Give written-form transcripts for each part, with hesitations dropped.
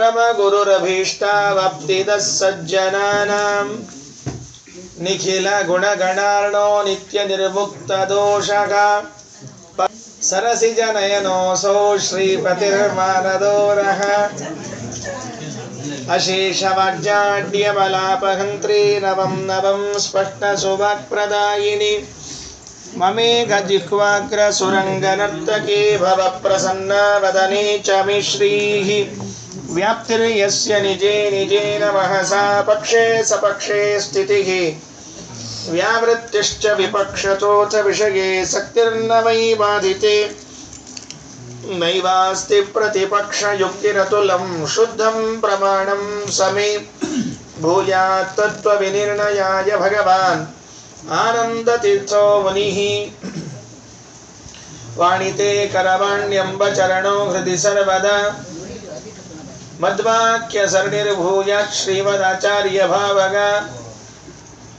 परम गुरुरभीष्टावप्तिदः सज्जनानां निखिल गुणगणार्णो नित्य निर्मुक्त दोषः सरसिजनयनोऽसौ श्रीपतिर्मानदोरः अशेषवाग्जाड्यबलापहन्त्री नवं नवं स्पष्टसुवाक्प्रदायिनी ममेघजिह्वाग्रसुरङ्गनर्तकी भवप्रसन्ना वदने च मे श्रीः व्याप्तिर्यस्य निजे निजेन महसा पक्षे सपक्षे स्थितिः व्यावृत्तिश्च विपक्षतोऽथ विषये सक्तिर्न वै बाधिते नैवास्ति प्रतिपक्षयुक्तिरतुलं शुद्धं प्रमाणं समे भूयात् तत्त्वविनिर्णयाय भगवान् आनन्दतीर्थो मुनिः वाणिते करवाण्यम्बचरणो हृदि सर्वदा मद्वाक्यसरणिर्भूयात् श्रीमदाचार्यभावगा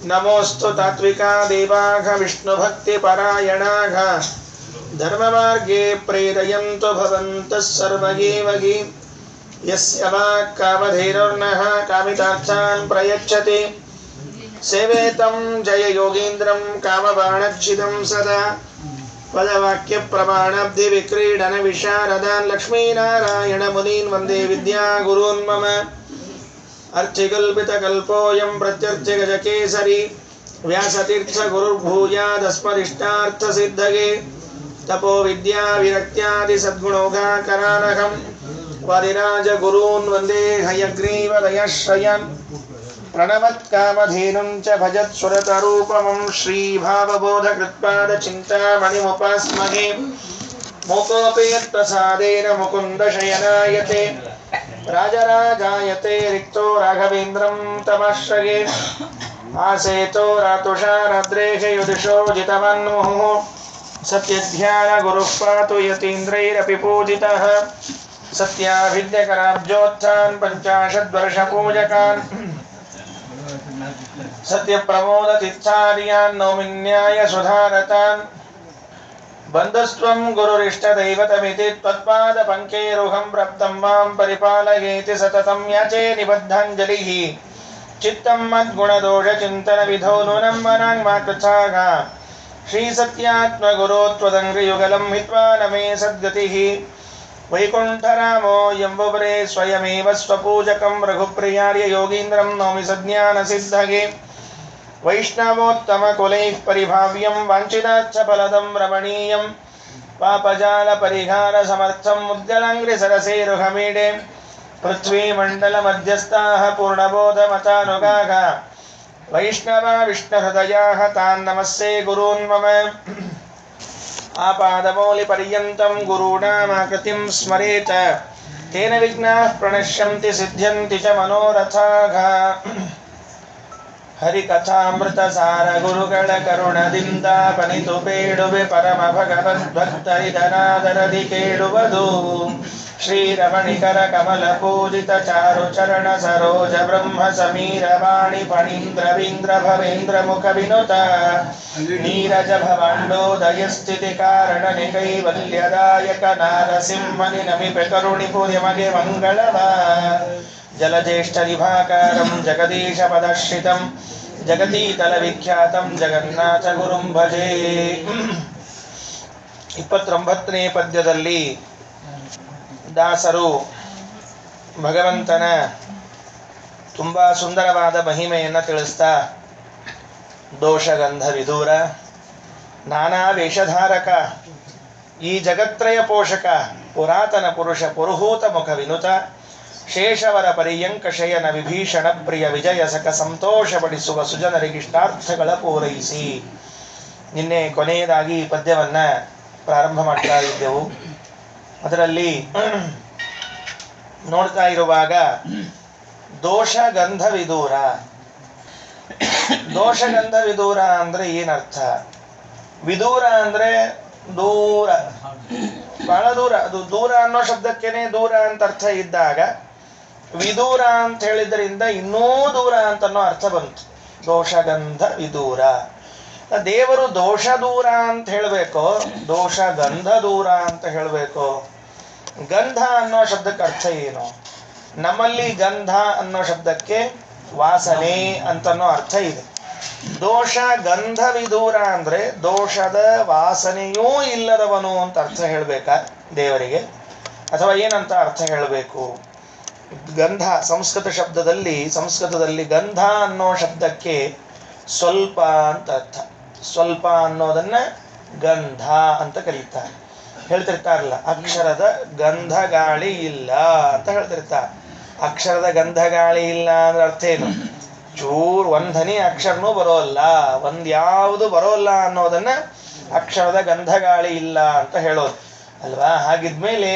नमोऽस्तु तात्विका देवाः विष्णुभक्तिपरायणाः धर्ममार्गे प्रेरयन्तु भवन्तः सर्व एव हि यस्य वाक्कामधेनुर्नः कामितार्थान् प्रयच्छति सेवेतं जय योगीन्द्रं कामबाणच्छिदं सदा पदवाक्यप्रमाणाब्धिविक्रीडनविशारदान् लक्ष्मीनारायणमुनीन् वन्दे विद्यागुरून् मम अर्चिकल्पितकल्पोऽयं प्रत्यर्चिगजकेसरी व्यासतीर्थगुरुर्भूयादस्मदिष्टार्थसिद्धये तपो विद्याविरक्त्यादिसद्गुणौघाकरानहं वादिराजगुरून् वन्दे हयग्रीवदयाश्रयान् प्रणवत्कामधेनुं च भजत्सुरतरूपमं श्रीभावबोधकृत्पादचिन्तामणिमुपास्महे मोकोऽपि यत्प्रसादेन मुकुन्दशयनायते राजराजायते रिक्तो राघवेन्द्रं तमाश्रये आसेतो रातुषारद्रेः युदिशो जितवन्मुहुः सत्यध्यानगुरुः पातु यतीन्द्रैरपि पूजितः सत्याभिद्यकराब्जोत्थान् पञ्चाशद्वर्षपूजकान् सत्यप्रमोदतीर्थार्यान् नौमिन्याय सुधारतान् बन्धुस्त्वं गुरुरिष्टदैवतमिति त्वत्पादपङ्केरुहं प्राप्तं मां परिपालयेति सततं याचे निबद्धाञ्जलिः चित्तं मद्गुणदोषचिन्तनविधौ नूनं मनाङ्मा कृच्छाः श्रीसत्यात्मगुरो त्वदङ्घ्रियुगलं हित्वा न मे सद्गतिः वैकुण्ठरामो यम्बुवरे स्वयमेव स्वपूजकं रघुप्रियार्य योगीन्द्रं नौमि सज्ञानसिद्धये वैष्णवोत्तमकुलैः परिभाव्यं वाञ्छितार्थफलदं रमणीयं पापजालपरिहारसमर्थं मुद्गलाङ्घ्रिसरसेरुहमीडे पृथ्वीमण्डलमध्यस्थाः पूर्णबोधमतानुगाः वैष्णवा विष्णुहृदयाः तान् नमस्ये गुरून् मम आपादमौलिपर्यन्तं गुरूणामाकृतिं स्मरेत तेन विघ्नाः प्रणश्यन्ति सिद्ध्यन्ति च मनोरथाः हरिकथामृतसार गुरुಗಳ ಕರುಣದಿಂದ ಪನಿತು ಬೇಡುವೆ ಪರಮ ಭಗವದ್ಭಕ್ತರಿದನಾದರದಿ ಕೇಳುವುದು ಶ್ರೀರಮಣಿಕರ ಕಮಲ ಪೂಜಿತ ಚಾರು ಚರಣ ಸರೋಜ ಬ್ರಹ್ಮ ಸಮೀರ ವಾಣಿ ಫಣೀಂದ್ರವೀಂದ್ರ ಭವೇಂದ್ರ ಮುಖ ವಿನುತ ನೀರಜ ಭವಾಂಡೋದಯ ಸ್ಥಿತಿ ಕಾರಣ ನಿಕೈವಲ್ಯದಾಯಕ ನಾರಸಿಂಹನಿ ನಮಿಪೆ ಕರುಣಿಪುರಿ ಮಗೆ ಮಂಗಳವ ಜಲಜ್ಯೇಷ್ಠ ದಿವಾಕರಂ ಜಗದೀಶ ಪದಶ್ರಿತಂ ಜಗತೀತಲ ವಿಖ್ಯಾತಂ ಜಗನ್ನಾಥ ಗುರುಂ ಭಜೆ. 29ನೇ ಪದ್ಯದಲ್ಲಿ ದಾಸರು ಭಗವಂತನ ತುಂಬ ಸುಂದರವಾದ ಮಹಿಮೆಯನ್ನು ತಿಳಿಸ್ತಾ ದೋಷಗಂಧ ವಿದೂರ, ನಾನಾ ವೇಷಧಾರಕ, ಈ ಜಗತ್ರಯ ಪೋಷಕ, ಪುರಾತನ ಪುರುಷ ಪುರುಹೂತ ಮುಖ ವಿನುತ, ಶೇಷವರ ಪರ್ಯಂಕ ಶಯನ ವಿಭೀಷಣ ಪ್ರಿಯ ವಿಜಯ ಸಕ ಸಂತೋಷಪಡಿಸುವ ಸುಜನರಿಗಿಷ್ಟಾರ್ಥಗಳ ಪೂರೈಸಿ. ನಿನ್ನೆ ಕೊನೆಯದಾಗಿ ಈ ಪದ್ಯವನ್ನು ಪ್ರಾರಂಭ ಮಾಡ್ತಾ ಇದ್ದೆವು. ಅದರಲ್ಲಿ ನೋಡ್ತಾ ಇರುವಾಗ ದೋಷಗಂಧ ವಿದೂರ. ದೋಷಗಂಧ ವಿದೂರ ಅಂದ್ರೆ ಏನರ್ಥ? ವಿದೂರ ಅಂದ್ರೆ ದೂರ, ಬಹಳ ದೂರ. ಅದು ದೂರ ಅನ್ನೋ ಶಬ್ದಕ್ಕೇನೆ ದೂರ ಅಂತ ಅರ್ಥ ಇದ್ದಾಗ ವಿದೂರ ಅಂತ ಹೇಳಿದ್ರಿಂದ ಇನ್ನೂ ದೂರ ಅಂತನೋ ಅರ್ಥ ಬಂತು. ದೋಷಗಂಧ ವಿದೂರ. ದೇವರು ದೋಷ ದೂರ ಅಂತ ಹೇಳಬೇಕು, ದೋಷಗಂಧ ದೂರ ಅಂತ ಹೇಳಬೇಕು. ಗಂಧ ಅನ್ನೋ ಶಬ್ದಕ್ಕೆ ಅರ್ಥ ಏನು? ನಮ್ಮಲ್ಲಿ ಗಂಧ ಅನ್ನೋ ಶಬ್ದಕ್ಕೆ ವಾಸನೆ ಅಂತನೋ ಅರ್ಥ ಇದೆ. ದೋಷ ಗಂಧ ವಿದೂರ ಅಂದ್ರೆ ದೋಷದ ವಾಸನೆಯೂ ಇಲ್ಲದವನು ಅಂತ ಅರ್ಥ ಹೇಳ್ಬೇಕಾ ದೇವರಿಗೆ, ಅಥವಾ ಏನಂತ ಅರ್ಥ ಹೇಳಬೇಕು? ಗಂಧ ಸಂಸ್ಕೃತದಲ್ಲಿ ಗಂಧ ಅನ್ನೋ ಶಬ್ದಕ್ಕೆ ಸ್ವಲ್ಪ ಅಂತ ಅರ್ಥ. ಸ್ವಲ್ಪ ಅನ್ನೋದನ್ನ ಗಂಧ ಅಂತ ಕರೀತಾರೆ. ಹೇಳ್ತಿರ್ತಾರಲ್ಲ, ಅಕ್ಷರದ ಗಂಧ ಗಾಳಿ ಇಲ್ಲ ಅಂತ ಹೇಳ್ತಿರ್ತಾರೆ. ಅಕ್ಷರದ ಗಂಧ ಗಾಳಿ ಇಲ್ಲ ಅಂದ್ರೆ ಅರ್ಥ ಏನು? ಒಂದನಿ ಅಕ್ಷರನೂ ಬರೋಲ್ಲ, ಯಾವುದು ಬರೋಲ್ಲ ಅನ್ನೋದನ್ನ ಅಕ್ಷರದ ಗಂಧ ಗಾಳಿ ಇಲ್ಲ ಅಂತ ಹೇಳೋದು ಅಲ್ವಾ. ಹಾಗಿದ್ಮೇಲೆ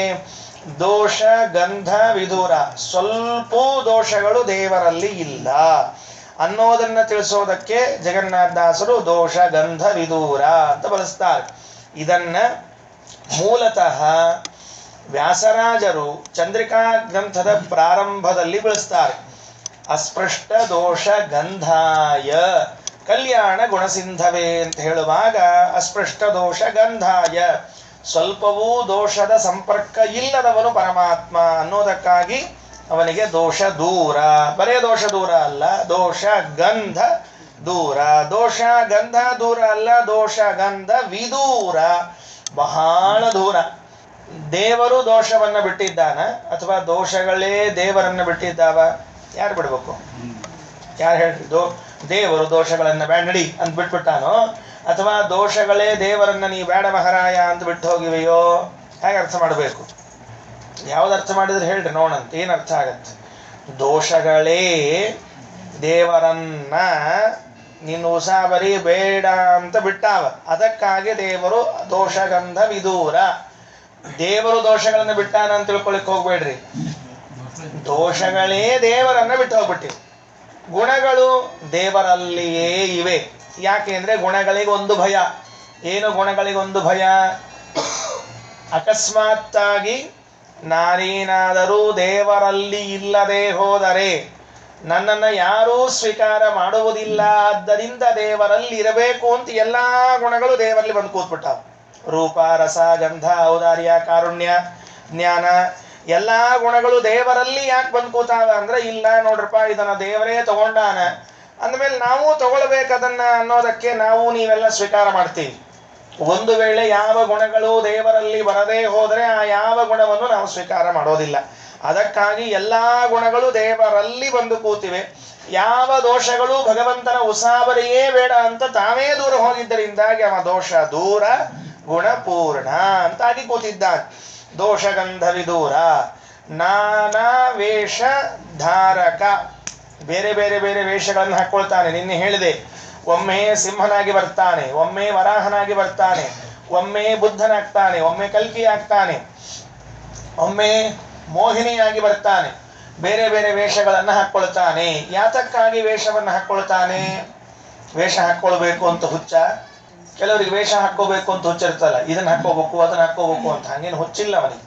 ದೋಷ ಗಂಧ ವಿದೂರ, ಸ್ವಲ್ಪ ದೋಷಗಳು ದೇವರಲ್ಲಿ ಇಲ್ಲ ಅನ್ನೋದನ್ನ ತಿಳಿಸೋದಕ್ಕೆ ಜಗನ್ನಾಥದಾಸರು ದೋಷ ಗಂಧ ವಿದೂರ ಅಂತ ಬಳಸ್ತಾರೆ. ಇದನ್ನ ಮೂಲತಃ ವ್ಯಾಸರಾಜರು ಚಂದ್ರಿಕಾ ಗ್ರಂಥದ ಪ್ರಾರಂಭದಲ್ಲಿ ಬಳಸ್ತಾರೆ. ಅಸ್ಪೃಷ್ಟ ದೋಷ ಗಂಧಾಯ ಕಲ್ಯಾಣ ಗುಣಸಿಂಧವೇ ಅಂತ ಹೇಳುವಾಗ ಅಸ್ಪೃಷ್ಟ ದೋಷ ಗಂಧಾಯ, ಸ್ವಲ್ಪವೂ ದೋಷದ ಸಂಪರ್ಕ ಇಲ್ಲದವನು ಪರಮಾತ್ಮ ಅನ್ನೋದಕ್ಕಾಗಿ ಅವನಿಗೆ ದೋಷ ದೂರ. ಬರೇ ದೋಷ ದೂರ ಅಲ್ಲ, ದೋಷ ಗಂಧ ದೂರ. ದೋಷ ಗಂಧ ದೂರ ಅಲ್ಲ, ದೋಷ ಗಂಧ ವಿದೂರ, ಬಹಳ ದೂರ. ದೇವರು ದೋಷವನ್ನ ಬಿಟ್ಟಿದ್ದಾನ ಅಥವಾ ದೋಷಗಳೇ ದೇವರನ್ನ ಬಿಟ್ಟಿದ್ದಾವ? ಯಾರು ಬಿಡ್ಬೇಕು? ಯಾರು ಹೇಳ್ರಿ? ದೇವರು ದೋಷಗಳನ್ನ ಬೇಡ ನಡಿ ಅಂತ ಬಿಟ್ಬಿಟ್ಟಾನೋ, ಅಥವಾ ದೋಷಗಳೇ ದೇವರನ್ನ ನೀ ಬೇಡ ಮಹಾರಾಯ ಅಂತ ಬಿಟ್ಟು ಹೋಗಿವೆಯೋ? ಹೇಗೆ ಅರ್ಥ ಮಾಡಬೇಕು? ಯಾವ್ದು ಅರ್ಥ ಮಾಡಿದ್ರೆ ಹೇಳ್ರಿ ನೋಡಂತ, ಏನು ಅರ್ಥ ಆಗತ್ತೆ? ದೋಷಗಳೇ ದೇವರನ್ನ ನಿನ್ನ ಉಸಾಬರಿ ಬೇಡ ಅಂತ ಬಿಟ್ಟಾವ, ಅದಕ್ಕಾಗಿ ದೇವರು ದೋಷಗಂಧ ವಿದೂರ. ದೇವರು ದೋಷಗಳನ್ನ ಬಿಟ್ಟಾನ ಅಂತ ತಿಳ್ಕೊಳಿಕ್ ಹೋಗ್ಬೇಡ್ರಿ. ದೋಷಗಳೇ ದೇವರನ್ನ ಬಿಟ್ಟು ಹೋಗ್ಬಿಟ್ಟಿವೆ. ಗುಣಗಳು ದೇವರಲ್ಲಿಯೇ ಇವೆ. ಯಾಕೆಂದ್ರೆ ಗುಣಗಳಿಗೊಂದು ಭಯ. ಏನು ಗುಣಗಳಿಗೊಂದು ಭಯ? ಅಕಸ್ಮಾತ್ತಾಗಿ ನಾನೇನಾದರೂ ದೇವರಲ್ಲಿ ಇಲ್ಲದೆ ಹೋದರೆ ನನ್ನನ್ನು ಯಾರೂ ಸ್ವೀಕಾರ ಮಾಡುವುದಿಲ್ಲ, ಆದ್ದರಿಂದ ದೇವರಲ್ಲಿ ಇರಬೇಕು ಅಂತ ಎಲ್ಲಾ ಗುಣಗಳು ದೇವರಲ್ಲಿ ಬಂದು ಕೂತ್ಬಿಟ್ಟಾವ. ರೂಪ, ರಸ, ಗಂಧ, ಔದಾರ್ಯ, ಕಾರುಣ್ಯ, ಜ್ಞಾನ, ಎಲ್ಲಾ ಗುಣಗಳು ದೇವರಲ್ಲಿ ಯಾಕೆ ಬಂದು ಕೂತಾವ ಅಂದ್ರೆ, ಇಲ್ಲ ನೋಡ್ರಪ್ಪ ಇದನ್ನ ದೇವರೇ ತಗೊಂಡಾನ ಅಂದಮೇಲೆ ನಾವು ತಗೊಳ್ಬೇಕದನ್ನ ಅನ್ನೋದಕ್ಕೆ ನಾವು ನೀವೆಲ್ಲ ಸ್ವೀಕಾರ ಮಾಡ್ತೀವಿ. ಒಂದು ವೇಳೆ ಯಾವ ಗುಣಗಳು ದೇವರಲ್ಲಿ ಬರದೇ ಹೋದರೆ ಆ ಯಾವ ಗುಣವನ್ನು ನಾವು ಸ್ವೀಕಾರ ಮಾಡೋದಿಲ್ಲ. ಅದಕ್ಕಾಗಿ ಎಲ್ಲಾ ಗುಣಗಳು ದೇವರಲ್ಲಿ ಬಂದು ಕೂತಿವೆ. ಯಾವ ದೋಷಗಳು ಭಗವಂತನ ಉಸಾಬರಿಯೇ ಬೇಡ ಅಂತ ತಾವೇ ದೂರ ಹೋಗಿದ್ದರಿಂದಾಗಿ ಅವ ದೋಷ ದೂರ ಗುಣಪೂರ್ಣ ಅಂತಾಗಿ ಕೂತಿದ್ದಾನೆ. ದೋಷಗಂಧ ವಿದೂರ. ನಾನಾ ವೇಷ ಧಾರಕ, ಬೇರೆ ಬೇರೆ ಬೇರೆ ವೇಷಗಳನ್ನು ಹಾಕೊಳ್ತಾನೆ. ನಿನ್ನೆ ಹೇಳಿದೆ, ಒಮ್ಮೆ ಸಿಂಹನಾಗಿ ಬರ್ತಾನೆ, ಒಮ್ಮೆ ವರಾಹನಾಗಿ ಬರ್ತಾನೆ, ಒಮ್ಮೆ ಬುದ್ಧನಾಗ್ತಾನೆ, ಒಮ್ಮೆ ಕಲ್ಕಿ ಆಗ್ತಾನೆ, ಒಮ್ಮೆ ಮೋಹಿನಿಯಾಗಿ ಬರ್ತಾನೆ. ಬೇರೆ ಬೇರೆ ವೇಷಗಳನ್ನು ಹಾಕ್ಕೊಳ್ತಾನೆ. ಯಾತಕ್ಕಾಗಿ ವೇಷವನ್ನು ಹಾಕ್ಕೊಳ್ತಾನೆ? ವೇಷ ಹಾಕ್ಕೊಳ್ಬೇಕು ಅಂತ ಹುಚ್ಚ? ಕೆಲವರಿಗೆ ವೇಷ ಹಾಕ್ಕೋಬೇಕು ಅಂತ ಹುಚ್ಚಿರ್ತಲ್ಲ, ಇದನ್ನ ಹಾಕ್ಕೋಬೇಕು ಅದನ್ನ ಹಾಕ್ಕೋಬೇಕು ಅಂತ. ಹಂಗೇನು ಹುಚ್ಚಿಲ್ಲ ಅವನಿಗೆ.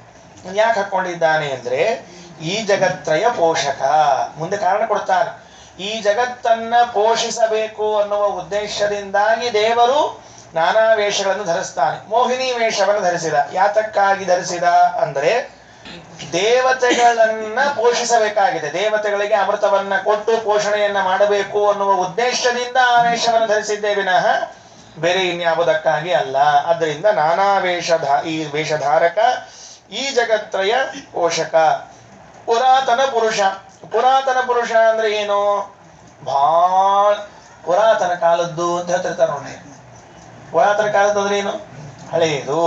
ಯಾಕೆ ಹಾಕ್ಕೊಂಡಿದ್ದಾನೆ ಅಂದ್ರೆ ಈ ಜಗತ್ರಯ ಪೋಷಕ. ಮುಂದೆ ಕಾರಣ ಕೊಡ್ತಾನೆ. ಈ ಜಗತ್ತನ್ನ ಪೋಷಿಸಬೇಕು ಅನ್ನುವ ಉದ್ದೇಶದಿಂದಾಗಿ ದೇವರು ನಾನಾ ವೇಷಗಳನ್ನು ಧರಿಸ್ತಾನೆ. ಮೋಹಿನಿ ವೇಷವನ್ನು ಧರಿಸಿದ. ಯಾತಕ್ಕಾಗಿ ಧರಿಸಿದ ಅಂದ್ರೆ ದೇವತೆಗಳನ್ನ ಪೋಷಿಸಬೇಕಾಗಿದೆ. ದೇವತೆಗಳಿಗೆ ಅಮೃತವನ್ನ ಕೊಟ್ಟು ಪೋಷಣೆಯನ್ನ ಮಾಡಬೇಕು ಅನ್ನುವ ಉದ್ದೇಶದಿಂದ ಆ ವೇಷವನ್ನು ಧರಿಸಿದ್ದೇ ವಿನಃ ಬೇರೆ ಇನ್ಯಾವುದಕ್ಕಾಗಿ ಅಲ್ಲ. ಆದ್ದರಿಂದ ನಾನಾ ಈ ವೇಷಧಾರಕ, ಈ ಜಗತ್ರಯ ಪೋಷಕ. ಪುರಾತನ ಪುರುಷ. ಪುರಾತನ ಪುರುಷ ಅಂದ್ರೆ ಏನು? ಬಹಳ ಪುರಾತನ ಕಾಲದ್ದು ಅಂತ ಹೇಳ್ತಿರ್ತಾರೆ ನೋಡಿ. ಪುರಾತನ ಕಾಲದ್ದು ಅಂದ್ರೆ ಏನು? ಹಳೆಯದು.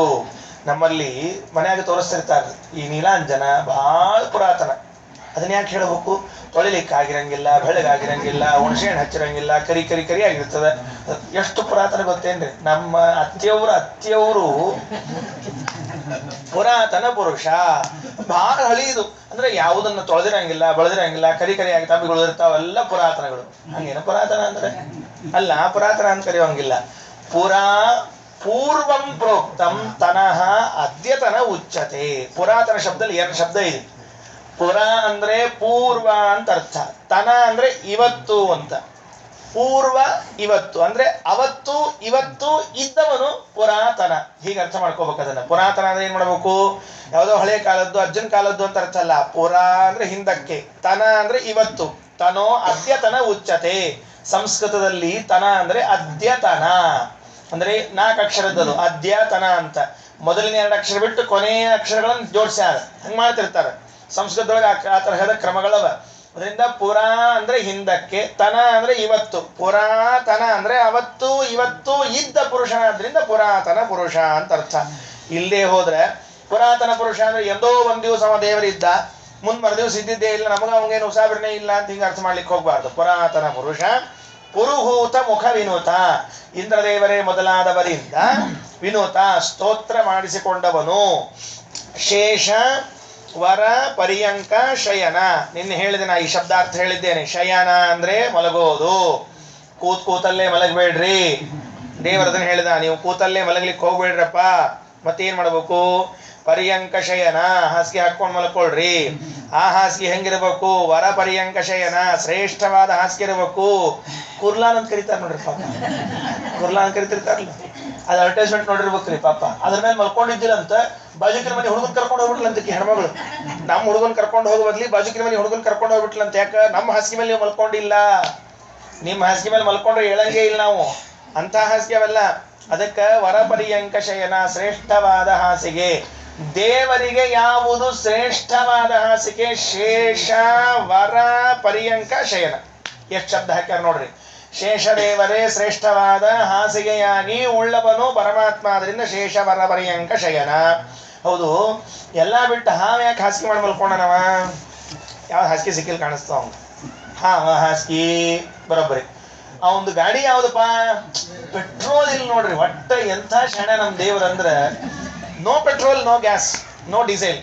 ನಮ್ಮಲ್ಲಿ ಮನೆಯಾಗ ತೋರಿಸ್ತಿರ್ತಾರೆ ಈ ನೀಲಾಂಜನ ಬಹಳ ಪುರಾತನ. ಅದನ್ನ ಯಾಕೆ ಹೇಳಬೇಕು? ತೊಳಿಲಿಕ್ಕಾಗಿರಂಗಿಲ್ಲ, ಬೆಳಗಾಗಿರಂಗಿಲ್ಲ, ಹುಣಸೆಹಣ್ಣು ಹಚ್ಚಿರಂಗಿಲ್ಲ, ಕರಿ ಕರಿ ಕರಿ ಆಗಿರ್ತದೆ. ಎಷ್ಟು ಪುರಾತನ ಗೊತ್ತೇನ್ರಿ? ನಮ್ಮ ಅತ್ತೆಯವರು ಪುರಾತನ ಪುರುಷ. ಬಹಳ ಹಳಿದು ಅಂದ್ರೆ ಯಾವುದನ್ನ ತೊಳೆದಿರಂಗಿಲ್ಲ, ಬೆಳೆದಿರಂಗಿಲ್ಲ, ಕರಿ ಕರಿ ಆಗಿ ತಬ್ಬಿಗಳು ಇರ್ತಾವೆಲ್ಲ ಪುರಾತನಗಳು. ಹಂಗೇನು ಪುರಾತನ ಅಂದ್ರೆ ಅಲ್ಲ, ಪುರಾತನ ಅಂತ ಕರೆಯುವಂಗಿಲ್ಲ. ಪೂರ್ವಂ ಪ್ರೋಕ್ತಂ ತನಃ ಅದ್ಯತನ ಉಚ್ಯತೆ. ಪುರಾತನ ಶಬ್ದದಲ್ಲಿ ಎರಡು ಶಬ್ದ ಇದೆ. ಪುರ ಅಂದ್ರೆ ಪೂರ್ವ ಅಂತ ಅರ್ಥ, ತನ ಅಂದ್ರೆ ಇವತ್ತು ಅಂತ. ಪೂರ್ವ ಇವತ್ತು ಅಂದ್ರೆ ಅವತ್ತು ಇವತ್ತು ಇದ್ದವನು ಪುರಾತನ. ಹೀಗೆ ಅರ್ಥ ಮಾಡ್ಕೋಬೇಕು ಅದನ್ನ. ಪುರಾತನ ಅಂದ್ರೆ ಏನ್ ಮಾಡ್ಬೇಕು? ಯಾವುದೋ ಹಳೆ ಕಾಲದ್ದು ಅರ್ಜುನ್ ಕಾಲದ್ದು ಅಂತ ಅರ್ಥ ಅಲ್ಲ. ಪುರಾ ಅಂದ್ರೆ ಹಿಂದಕ್ಕೆ, ತನ ಅಂದ್ರೆ ಇವತ್ತು. ತನೋ ಅದ್ಯತನ ಉಚ್ಚತೆ. ಸಂಸ್ಕೃತದಲ್ಲಿ ತನ ಅಂದ್ರೆ ಅದ್ಯತನ ಅಂದ್ರೆ 4 ಅಕ್ಷರದ್ದು ಅದ್ಯತನ ಅಂತ. ಮೊದಲಿನ 2 ಅಕ್ಷರ ಬಿಟ್ಟು ಕೊನೆಯ ಅಕ್ಷರಗಳನ್ನು ಜೋಡಿಸ್ಯಾರ. ಹಂಗೆ ಮಾಡ್ತಿರ್ತಾರೆ ಸಂಸ್ಕೃತದೊಳಗೆ. ಆ ತರಹದ ಕ್ರಮಗಳವ. ಅದರಿಂದ ಪುರಾ ಅಂದ್ರೆ ಹಿಂದಕ್ಕೆ, ತನ ಅಂದ್ರೆ ಇವತ್ತು. ಪುರಾತನ ಅಂದ್ರೆ ಅವತ್ತು ಇವತ್ತು ಇದ್ದ ಪುರುಷನಾದ್ರಿಂದ ಪುರಾತನ ಪುರುಷ ಅಂತ ಅರ್ಥ. ಇಲ್ಲದೆ ಹೋದ್ರೆ ಪುರಾತನ ಪುರುಷ ಅಂದ್ರೆ ಎಂದೋ ಒಂದ್ ದಿವಸ ಅವ ದೇವರಿದ್ದ, ಮುಂದ್ ಮರುದಿವ್ಸ ಇದ್ದಿದ್ದೇ ಇಲ್ಲ, ನಮಗ ಅವಂಗೇನು ಉಸಾಬರಣೆ ಇಲ್ಲ ಅಂತ ಹಿಂಗೆ ಅರ್ಥ ಮಾಡ್ಲಿಕ್ಕೆ ಹೋಗ್ಬಾರ್ದು. ಪುರಾತನ ಪುರುಷ. ಪುರುಹೂತ ಮುಖ ವಿನೂತ. ಇಂದ್ರದೇವರೇ ಮೊದಲಾದವರಿಂದ ವಿನೂತ ಸ್ತೋತ್ರ ಮಾಡಿಸಿಕೊಂಡವನು. ಶೇಷ ವರ ಪರ್ಯಂಕ ಶಯನ. ನಿನ್ನೆ ಹೇಳಿದೆ, ನಾ ಈ ಶಬ್ದಾರ್ಥ ಹೇಳಿದ್ದೇನೆ. ಶಯನ ಅಂದ್ರೆ ಮಲಗೋದು. ಕೂತಲ್ಲೇ ಮಲಗಬೇಡ್ರಿ. ದೇವರದನ್ನ ಹೇಳಿದ, ನೀವು ಕೂತಲ್ಲೇ ಮಲಗ್ಲಿಕ್ಕೆ ಹೋಗ್ಬೇಡ್ರಪ್ಪ. ಮತ್ತೇನ್ ಮಾಡ್ಬೇಕು? ಪರ್ಯಂಕ ಶಯನ, ಹಾಸಿಗೆ ಹಾಕೊಂಡು ಮಲ್ಕೊಳ್ರಿ. ಆ ಹಾಸಿಗೆ ಹೆಂಗಿರ್ಬೇಕು? ವರ ಪರ್ಯಂಕ ಶಯನ, ಶ್ರೇಷ್ಠವಾದ ಹಾಸಿಗೆ ಇರಬೇಕು. ಕುರ್ಲಾನ್ ಅಂತ ಕರೀತಾರ ನೋಡ್ರಿ ಪಾಪ. ಕುರ್ಲಾನ್ ಅಂತ ಕರಿತಿರ್ತಾರಲ್ಲ, ಅದು ಅಡ್ವರ್ಟೈಸ್ಮೆಂಟ್ ನೋಡಿರ್ಬೇಕ್ರಿ ಪಾಪ. ಅದ್ರ ಮೇಲೆ ಮಲ್ಕೊಂಡಿದ್ದಿರಂತ ಬಾಜುಕಿನ ಮನೆ ಹುಡುಗನ್ ಕರ್ಕೊಂಡು ಹೋಗ್ಬಿಟ್ಲಂತ ಹೆಣ್ಮಗಳು. ನಮ್ಮ ಹುಡುಗನ್ ಕರ್ಕೊಂಡು ಹೋಗೋ ಬದ್ಲಿ ಬಾಜುಕಿನ ಮನೆ ಹುಡುಗನ್ ಕರ್ಕೊಂಡು ಹೋಗ್ಬಿಟ್ಲಂತ. ಯಾಕ? ನಮ್ಮ ಹಾಸಿಗೆ ಮೇಲೆ ನೀವು ಮಲ್ಕೊಂಡಿಲ್ಲ. ನಿಮ್ಮ ಹಾಸಿಗೆ ಮೇಲೆ ಮಲ್ಕೊಂಡ್ರೆ ಹೇಳಂಗೇ ಇಲ್ಲ ನಾವು. ಅಂತ ಹಾಸಿಗೆ ಅವೆಲ್ಲ. ಅದಕ್ಕೆ ವರ ಪರ್ಯಂಕ ಶಯನ, ಶ್ರೇಷ್ಠವಾದ ಹಾಸಿಗೆ. ದೇವರಿಗೆ ಯಾವುದು ಶ್ರೇಷ್ಠವಾದ ಹಾಸಿಗೆ? ಶೇಷ ವರ ಪರ್ಯಂಕ ಶಯನ. ಎಷ್ಟು ಶಬ್ದ ಹಾಕ್ಯಾರ ನೋಡ್ರಿ. ಶೇಷದೇವರೇ ಶ್ರೇಷ್ಠವಾದ ಹಾಸಿಗೆಯಾಗಿ ಉಳ್ಳವನು ಪರಮಾತ್ಮ. ಆದ್ರಿಂದ ಶೇಷ ವರ ಪರ್ಯಂಕ ಶಯನ. ಹೌದು, ಎಲ್ಲ ಬಿಟ್ಟು ಹಾವು ಯಾಕೆ ಹಾಸಿಗೆ ಮಾಡಿ ಮಲ್ಕೊಂಡನವ? ಯಾವ ಹಾಸಿಗೆ ಸಿಕ್ಕಿಲ್ ಕಾಣಿಸ್ತಾವ ಅವಂಗ. ಹಾಸಿಗೆ ಬರೋಬ್ಬರಿ. ಅವಂದು ಗಾಡಿ ಯಾವ್ದಪ್ಪ? ಪೆಟ್ರೋಲ್ ಇಲ್ಲ ನೋಡ್ರಿ. ಒಟ್ಟ ಎಂಥ ಶಣ ನಮ್ ದೇವ್ರಂದ್ರ. No petrol, no gas, no diesel.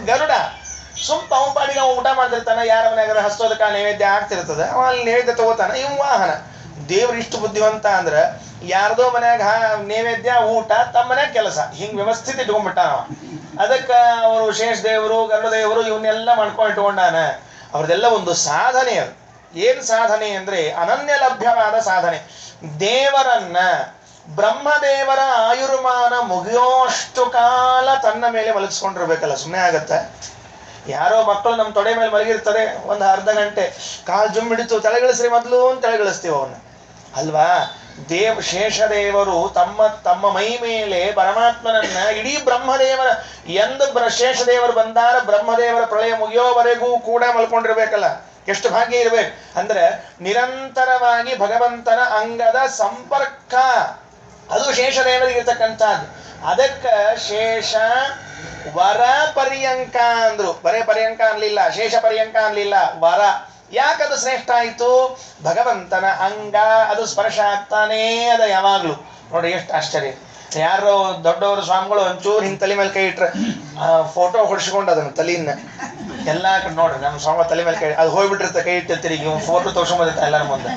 ಗರುಡ ಸುಂಪ ಅವನ ಪಾಡಿಗೆ ಅವ ಊಟ ಮಾಡ್ತಿರ್ತಾನ. ಯಾರ ಮನೆಯಾಗ ಹಸ್ತೋದಕ ನೈವೇದ್ಯ ಆಗ್ತಿರ್ತದ, ಅವ ಅಲ್ಲಿ ನೈವೇದ್ಯ ತಗೋತಾನ. ಇವ್ ವಾಹನ. ದೇವ್ರ ಇಷ್ಟು ಬುದ್ಧಿವಂತ ಅಂದ್ರ ಯಾರ್ದೋ ಮನ್ಯಾಗ ನೈವೇದ್ಯ ಊಟ, ತಮ್ಮ ಮನ್ಯಾಗ ಕೆಲಸ, ಹಿಂಗ್ ವ್ಯವಸ್ಥಿತ ಇಟ್ಕೊಂಡ್ಬಿಟ್ಟಾನ. ಅದಕ್ಕ ಅವರು ಶೇಷ ದೇವರು ಗರುಡ ದೇವರು ಇವನ್ನೆಲ್ಲ ಮಾಡ್ಕೊಂಡು ಇಟ್ಕೊಂಡಾನ. ಅವ್ರದೆಲ್ಲ ಒಂದು ಸಾಧನೆ. ಅದು ಏನ್ ಸಾಧನೆ ಅಂದ್ರೆ ಅನನ್ಯ ಲಭ್ಯವಾದ ಸಾಧನೆ. ದೇವರನ್ನ, ಬ್ರಹ್ಮದೇವರ ಆಯುರ್ಮಾನ ಮುಗಿಯೋಷ್ಟು ಕಾಲ ತನ್ನ ಮೇಲೆ ಮಲಗಿಸ್ಕೊಂಡಿರ್ಬೇಕಲ್ಲ. ಸುಮ್ಮನೆ ಆಗತ್ತ? ಯಾರೋ ಮಕ್ಕಳು ನಮ್ಮ ತೊಡೆ ಮೇಲೆ ಮಲಗಿರ್ತಾರೆ, ಒಂದು ಅರ್ಧ ಗಂಟೆ ಕಾಲ್ ಜುಮ್ ಹಿಡಿತು, ತಲೆಗಿಳಿಸ್ರಿ ಮೊದಲು ಅಂತ ತಲೆಗಿಳಿಸ್ತೀವಿ ಅವನ್ನ ಅಲ್ವಾ? ಶೇಷದೇವರು ತಮ್ಮ ಮೈ ಮೇಲೆ ಪರಮಾತ್ಮನನ್ನ ಇಡೀ ಬ್ರಹ್ಮದೇವರ ಶೇಷದೇವರು ಬಂದಾರ ಬ್ರಹ್ಮದೇವರ ಪ್ರಳಯ ಮುಗಿಯೋವರೆಗೂ ಕೂಡ ಮಲ್ಕೊಂಡಿರ್ಬೇಕಲ್ಲ. ಎಷ್ಟು ಭಾಗ್ಯ ಇರ್ಬೇಕು ಅಂದ್ರೆ ನಿರಂತರವಾಗಿ ಭಗವಂತನ ಅಂಗದ ಸಂಪರ್ಕ. ಅದು ಶೇಷದೇವರಿಗೆ ಇರ್ತಕ್ಕಂಥದ್ದು. ಅದಕ್ಕ ಶೇಷ ವರ ಪರ್ಯಂಕ ಅಂದ್ರು. ಬರೇ ಪರ್ಯಂಕ ಅನ್ಲಿಲ್ಲ, ಶೇಷ ಪರ್ಯಂಕ ಅನ್ಲಿಲ್ಲ, ವರ. ಯಾಕದು ಶ್ರೇಷ್ಠ ಆಯ್ತು? ಭಗವಂತನ ಅಂಗ ಅದು ಸ್ಪರ್ಶ ಆಗ್ತಾನೇ ಅದ ಯಾವಾಗ್ಲೂ. ನೋಡ್ರಿ ಎಷ್ಟು ಆಶ್ಚರ್ಯ. ಯಾರೋ ದೊಡ್ಡವರು ಸ್ವಾಮಿಗಳು ಒಂಚೂರು ಹಿಂಗ್ ತಲೆ ಮೇಲೆ ಕೈ ಇಟ್ರೆ ಫೋಟೋ ಹೊಡ್ಸ್ಕೊಂಡು ಅದನ್ನ ತಲೆಯನ್ನ ಎಲ್ಲಾ ಕಡೆ ನೋಡ್ರಿ. ನಮ್ಮ ಸ್ವಾಮಿ ತಲೆ ಮೇಲೆ ಕೈ ಅದು ಹೋಗ್ಬಿಟ್ಟಿರುತ್ತೆ, ಕೈ ಇಟ್ಟಿರ್ತೀರಿ. ಈಗ ಫೋಟೋ ತೋರ್ಸ್ಕೊಂಬಂದಿರ್ತ ಎಲ್ಲರ ಮುಂದೆ.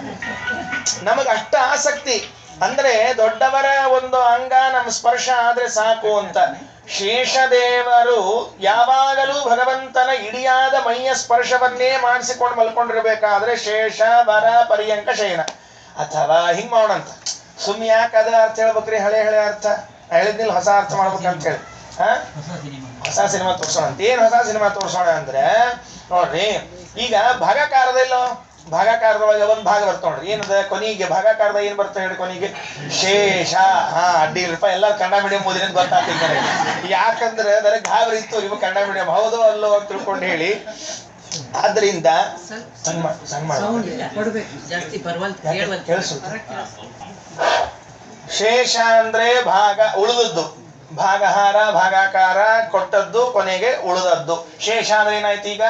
ನಮಗ ಅಷ್ಟ ಆಸಕ್ತಿ ಅಂದ್ರೆ ದೊಡ್ಡವರ ಒಂದು ಅಂಗ ನಮ್ಮ ಸ್ಪರ್ಶ ಆದ್ರೆ ಸಾಕು ಅಂತ. ಶೇಷದೇವರು ಯಾವಾಗಲೂ ಭಗವಂತನ ಇಡಿಯಾದ ಮೈಯ ಸ್ಪರ್ಶವನ್ನೇ ಮಾಡಿಸಿಕೊಂಡು ಮಲ್ಕೊಂಡಿರ್ಬೇಕಾದ್ರೆ ಶೇಷ ವರ ಪರ್ಯಂಕ ಶಯನ. ಅಥವಾ ಹಿಂಗ್ ಮಾಡೋಣಂತ. ಸುಮ್ ಯಾಕೆ ಅದ ಅರ್ಥ ಹೇಳ್ಬೇಕ್ರಿ? ಹಳೆ ಅರ್ಥ ಹೇಳಿದ್ನಿಲ್ಲ, ಹೊಸ ಅರ್ಥ ಮಾಡ್ಬೇಕಂತ ಹೇಳಿ ಹೊಸ ಸಿನಿಮಾ ತೋರ್ಸೋಣ ಅಂತ. ಏನ್ ಹೊಸ ಸಿನಿಮಾ ತೋರ್ಸೋಣ ಅಂದ್ರೆ ನೋಡ್ರಿ, ಈಗ ಭಾಗಕಾರದಲ್ಲೋ ಭಾಗಾಕಾರದೊಳಗೆ ಒಂದು ಭಾಗ ಬರ್ತ ನೋಡ್ರಿ. ಏನದ ಕೊನೆಗೆ ಭಾಗಾಕಾರದ ಏನ್ ಬರ್ತ ಹೇಳಿ? ಕೊನೆಗೆ ಶೇಷ. ಅಡ್ಡಿ ಇಲ್ಲಪ್ಪ, ಎಲ್ಲ ಕನ್ನಡ ಮೀಡಿಯಂ ಓದಿನ ಗೊತ್ತಾಗ್ತಿದ್ದಾರೆ. ಯಾಕಂದ್ರೆ ನನಗೆ ಗಾಬರಿ ಇತ್ತು, ಇವು ಕನ್ನಡ ಮೀಡಿಯಂ ಹೌದೋ ಅಲ್ಲೋ ಅಂತ ತಿಳ್ಕೊಂಡು ಹೇಳಿ. ಆದ್ರಿಂದ ಶೇಷ ಅಂದ್ರೆ ಭಾಗ, ಉಳಿದದ್ದು. ಭಾಗಹಾರ ಭಾಗಾಕಾರ ಕೊಟ್ಟದ್ದು, ಕೊನೆಗೆ ಉಳಿದದ್ದು. ಶೇಷ ಅಂದ್ರೆ ಏನಾಯ್ತು? ಈಗ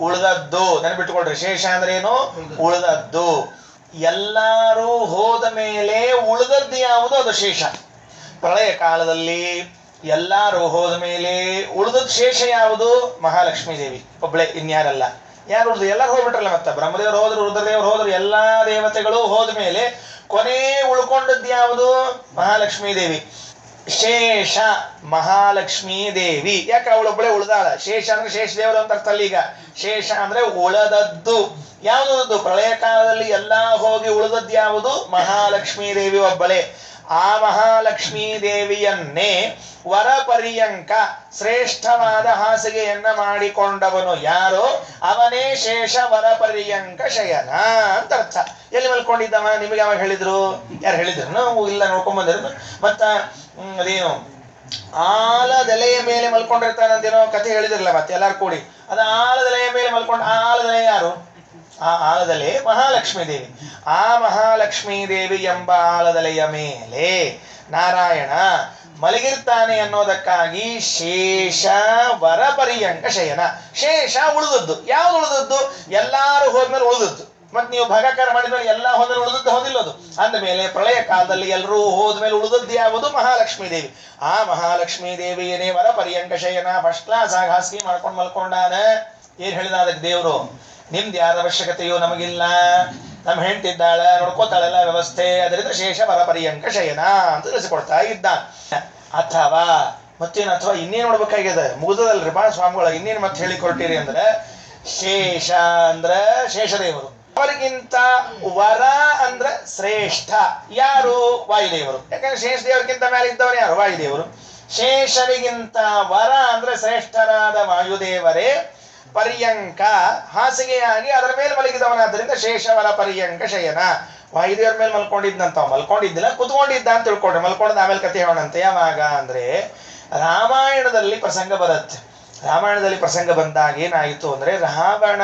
ಉಳಿದದ್ದು. ನೆನಪಿಟ್ಕೊಳ್ರಿ, ಶೇಷ ಅಂದ್ರೆ ಏನು? ಉಳಿದದ್ದು. ಎಲ್ಲಾರು ಹೋದ ಮೇಲೆ ಉಳಿದದ್ದು ಯಾವುದು? ಅದು ಶೇಷ. ಪ್ರಳಯ ಕಾಲದಲ್ಲಿ ಎಲ್ಲಾರು ಹೋದ ಮೇಲೆ ಉಳಿದದ್ದು ಶೇಷ ಯಾವುದು? ಮಹಾಲಕ್ಷ್ಮೀ ದೇವಿ ಒಬ್ಳೆ, ಇನ್ಯಾರಲ್ಲ. ಯಾರು ಉಳಿದು? ಎಲ್ಲರೂ ಹೋಗ್ಬಿಟ್ರಲ್ಲ. ಮತ್ತೆ ಬ್ರಹ್ಮದೇವರು ಹೋದ್ರು, ರುದ್ರದೇವರು ಹೋದ್ರು, ಎಲ್ಲಾ ದೇವತೆಗಳು ಹೋದ ಮೇಲೆ ಕೊನೆ ಉಳ್ಕೊಂಡದ್ದು ಯಾವುದು? ಮಹಾಲಕ್ಷ್ಮೀ ದೇವಿ. ಶೇಷ ಮಹಾಲಕ್ಷ್ಮೀ ದೇವಿ. ಯಾಕೆ? ಅವಳೊಬ್ಬಳೆ ಉಳಿದಾಳ. ಶೇಷ ಅಂದ್ರೆ ಶೇಷ ದೇವರು ಅಂತ ಅರ್ಥ ಅಲ್ಲ. ಈಗ ಶೇಷ ಅಂದ್ರೆ ಉಳದದ್ದು. ಯಾವುದು? ಪ್ರಳಯ ಕಾಲದಲ್ಲಿ ಎಲ್ಲ ಹೋಗಿ ಉಳಿದದ್ದು ಯಾವುದು? ಮಹಾಲಕ್ಷ್ಮೀ ದೇವಿ ಒಬ್ಬಳೇ. ಆ ಮಹಾಲಕ್ಷ್ಮೀ ದೇವಿಯನ್ನೇ ವರಪರ್ಯಂಕ ಶ್ರೇಷ್ಠವಾದ ಹಾಸಿಗೆಯನ್ನ ಮಾಡಿಕೊಂಡವನು ಯಾರೋ ಅವನೇ ಶೇಷ ವರಪರ್ಯಂಕ ಶಯನ ಅಂತ ಅರ್ಥ. ಎಲ್ಲಿ ಮಲ್ಕೊಂಡಿದ್ದವ? ನಿಮಗೆ ಯಾವಾಗ ಹೇಳಿದ್ರು? ಯಾರು ಹೇಳಿದ್ರು? ನಾವು ಇಲ್ಲ ನೋಡ್ಕೊಂಡ್ ಬಂದಿರು. ಮತ್ತ ಅದೇನು ಆಲದೆಲೆಯ ಮೇಲೆ ಮಲ್ಕೊಂಡಿರ್ತಾನಂತೇನೋ ಕಥೆ ಹೇಳಿದ್ರಲ್ಲ ಮತ್ತೆ ಎಲ್ಲಾರು ಕೂಡಿ. ಅದು ಆಲದೆಲೆಯ ಮೇಲೆ ಮಲ್ಕೊಂಡು, ಆಲದೆಲೆ ಯಾರು? ಆ ಆಲದೆಲೆ ಮಹಾಲಕ್ಷ್ಮೀ ದೇವಿ. ಆ ಮಹಾಲಕ್ಷ್ಮೀ ದೇವಿ ಎಂಬ ಆಲದೆಲೆಯ ಮೇಲೆ ನಾರಾಯಣ ಮಲಗಿರ್ತಾನೆ ಅನ್ನೋದಕ್ಕಾಗಿ ಶೇಷ ವರಪರ್ಯಂಕ ಶಯನ. ಶೇಷ ಉಳಿದದ್ದು. ಯಾವ್ದು ಉಳಿದದ್ದು? ಎಲ್ಲಾರು ಹೋದ್ಮೇಲೆ ಉಳಿದದ್ದು. ಮತ್ ನೀವು ಭಾಗಾಕಾರ ಮಾಡಿದ್ಮೇಲೆ ಎಲ್ಲ ಹೋದ್ರೆ ಉಳಿದದ್ದು ಹೋದಿಲ್ಲದು. ಅಂದ ಮೇಲೆ ಪ್ರಳಯ ಕಾಲದಲ್ಲಿ ಎಲ್ಲರೂ ಹೋದ್ಮೇಲೆ ಉಳಿದದ್ದು ಯಾವುದು? ಮಹಾಲಕ್ಷ್ಮೀ ದೇವಿ. ಆ ಮಹಾಲಕ್ಷ್ಮೀ ದೇವಿಯನೇ ವರಪರ್ಯಂಕ ಶಯನ ಫಸ್ಟ್ ಕ್ಲಾಸ್ ಆಗಿ ಹಾಸಿಗೆ ಮಾಡ್ಕೊಂಡು ಮಲ್ಕೊಂಡಾನ. ಏನ್ ಹೇಳಿದ ಅದಕ್ಕೆ ದೇವ್ರು? ನಿಮ್ದು ಯಾರ ಅವಶ್ಯಕತೆಯೋ ನಮಗಿಲ್ಲ, ನಮ್ಮ ಹೆಂಡತಿದ್ದಾಳ, ನೋಡ್ಕೋತಾಳೆಲ್ಲ ವ್ಯವಸ್ಥೆ, ಅದರಿಂದ ಶೇಷ ವರಪರ್ಯಂಕ ಶಯನ ಅಂತ ತಿಳಿಸಿಕೊಡ್ತಾ ಇದ್ದ. ಅಥವಾ ಮತ್ತೇನು? ಅಥವಾ ಇನ್ನೇನು ನೋಡ್ಬೇಕಾಗಿದೆ? ಮುಗಿದಲ್ರಿ ಬಾ ಸ್ವಾಮಿಗಳ, ಇನ್ನೇನು ಮತ್ತೆ ಹೇಳಿಕೊಟ್ಟಿರಿ ಅಂದ್ರೆ ಶೇಷ ಅಂದ್ರೆ ಶೇಷದೇವರು. ಅವರಿಗಿಂತ ವರ ಅಂದ್ರೆ ಶ್ರೇಷ್ಠ ಯಾರು? ವಾಯುದೇವರು. ಯಾಕಂದ್ರೆ ಶೇಷ ದೇವರಿಗಿಂತ ಮೇಲೆ ಇದ್ದವರು ಯಾರು? ವಾಯುದೇವರು. ಶೇಷರಿಗಿಂತ ವರ ಅಂದ್ರೆ ಶ್ರೇಷ್ಠರಾದ ವಾಯುದೇವರೇ ಪರ್ಯಂಕ ಹಾಸಿಗೆಯಾಗಿ ಅದರ ಮೇಲೆ ಮಲಗಿದವನಾದ್ದರಿಂದ ಶೇಷವರ ಪರ್ಯಂಕ ಶಯನ. ವಾಯುದೇವರ ಮೇಲೆ ಮಲ್ಕೊಂಡಿದ್ದಂತ ಮಲ್ಕೊಂಡಿದ್ದಿಲ್ಲ, ಕುತ್ಕೊಂಡಿದ್ದ ಅಂತ ತಿಳ್ಕೊಂಡ್ರೆ. ಮಲ್ಕೊಂಡ್ ಆಮೇಲೆ ಕಥೆ ಹೇಳೋಣಂತೆ. ಯಾವಾಗ ಅಂದ್ರೆ ರಾಮಾಯಣದಲ್ಲಿ ಪ್ರಸಂಗ ಬರುತ್ತೆ. ರಾಮಾಯಣದಲ್ಲಿ ಪ್ರಸಂಗ ಬಂದಾಗ ಏನಾಯಿತು ಅಂದ್ರೆ ರಾವಣ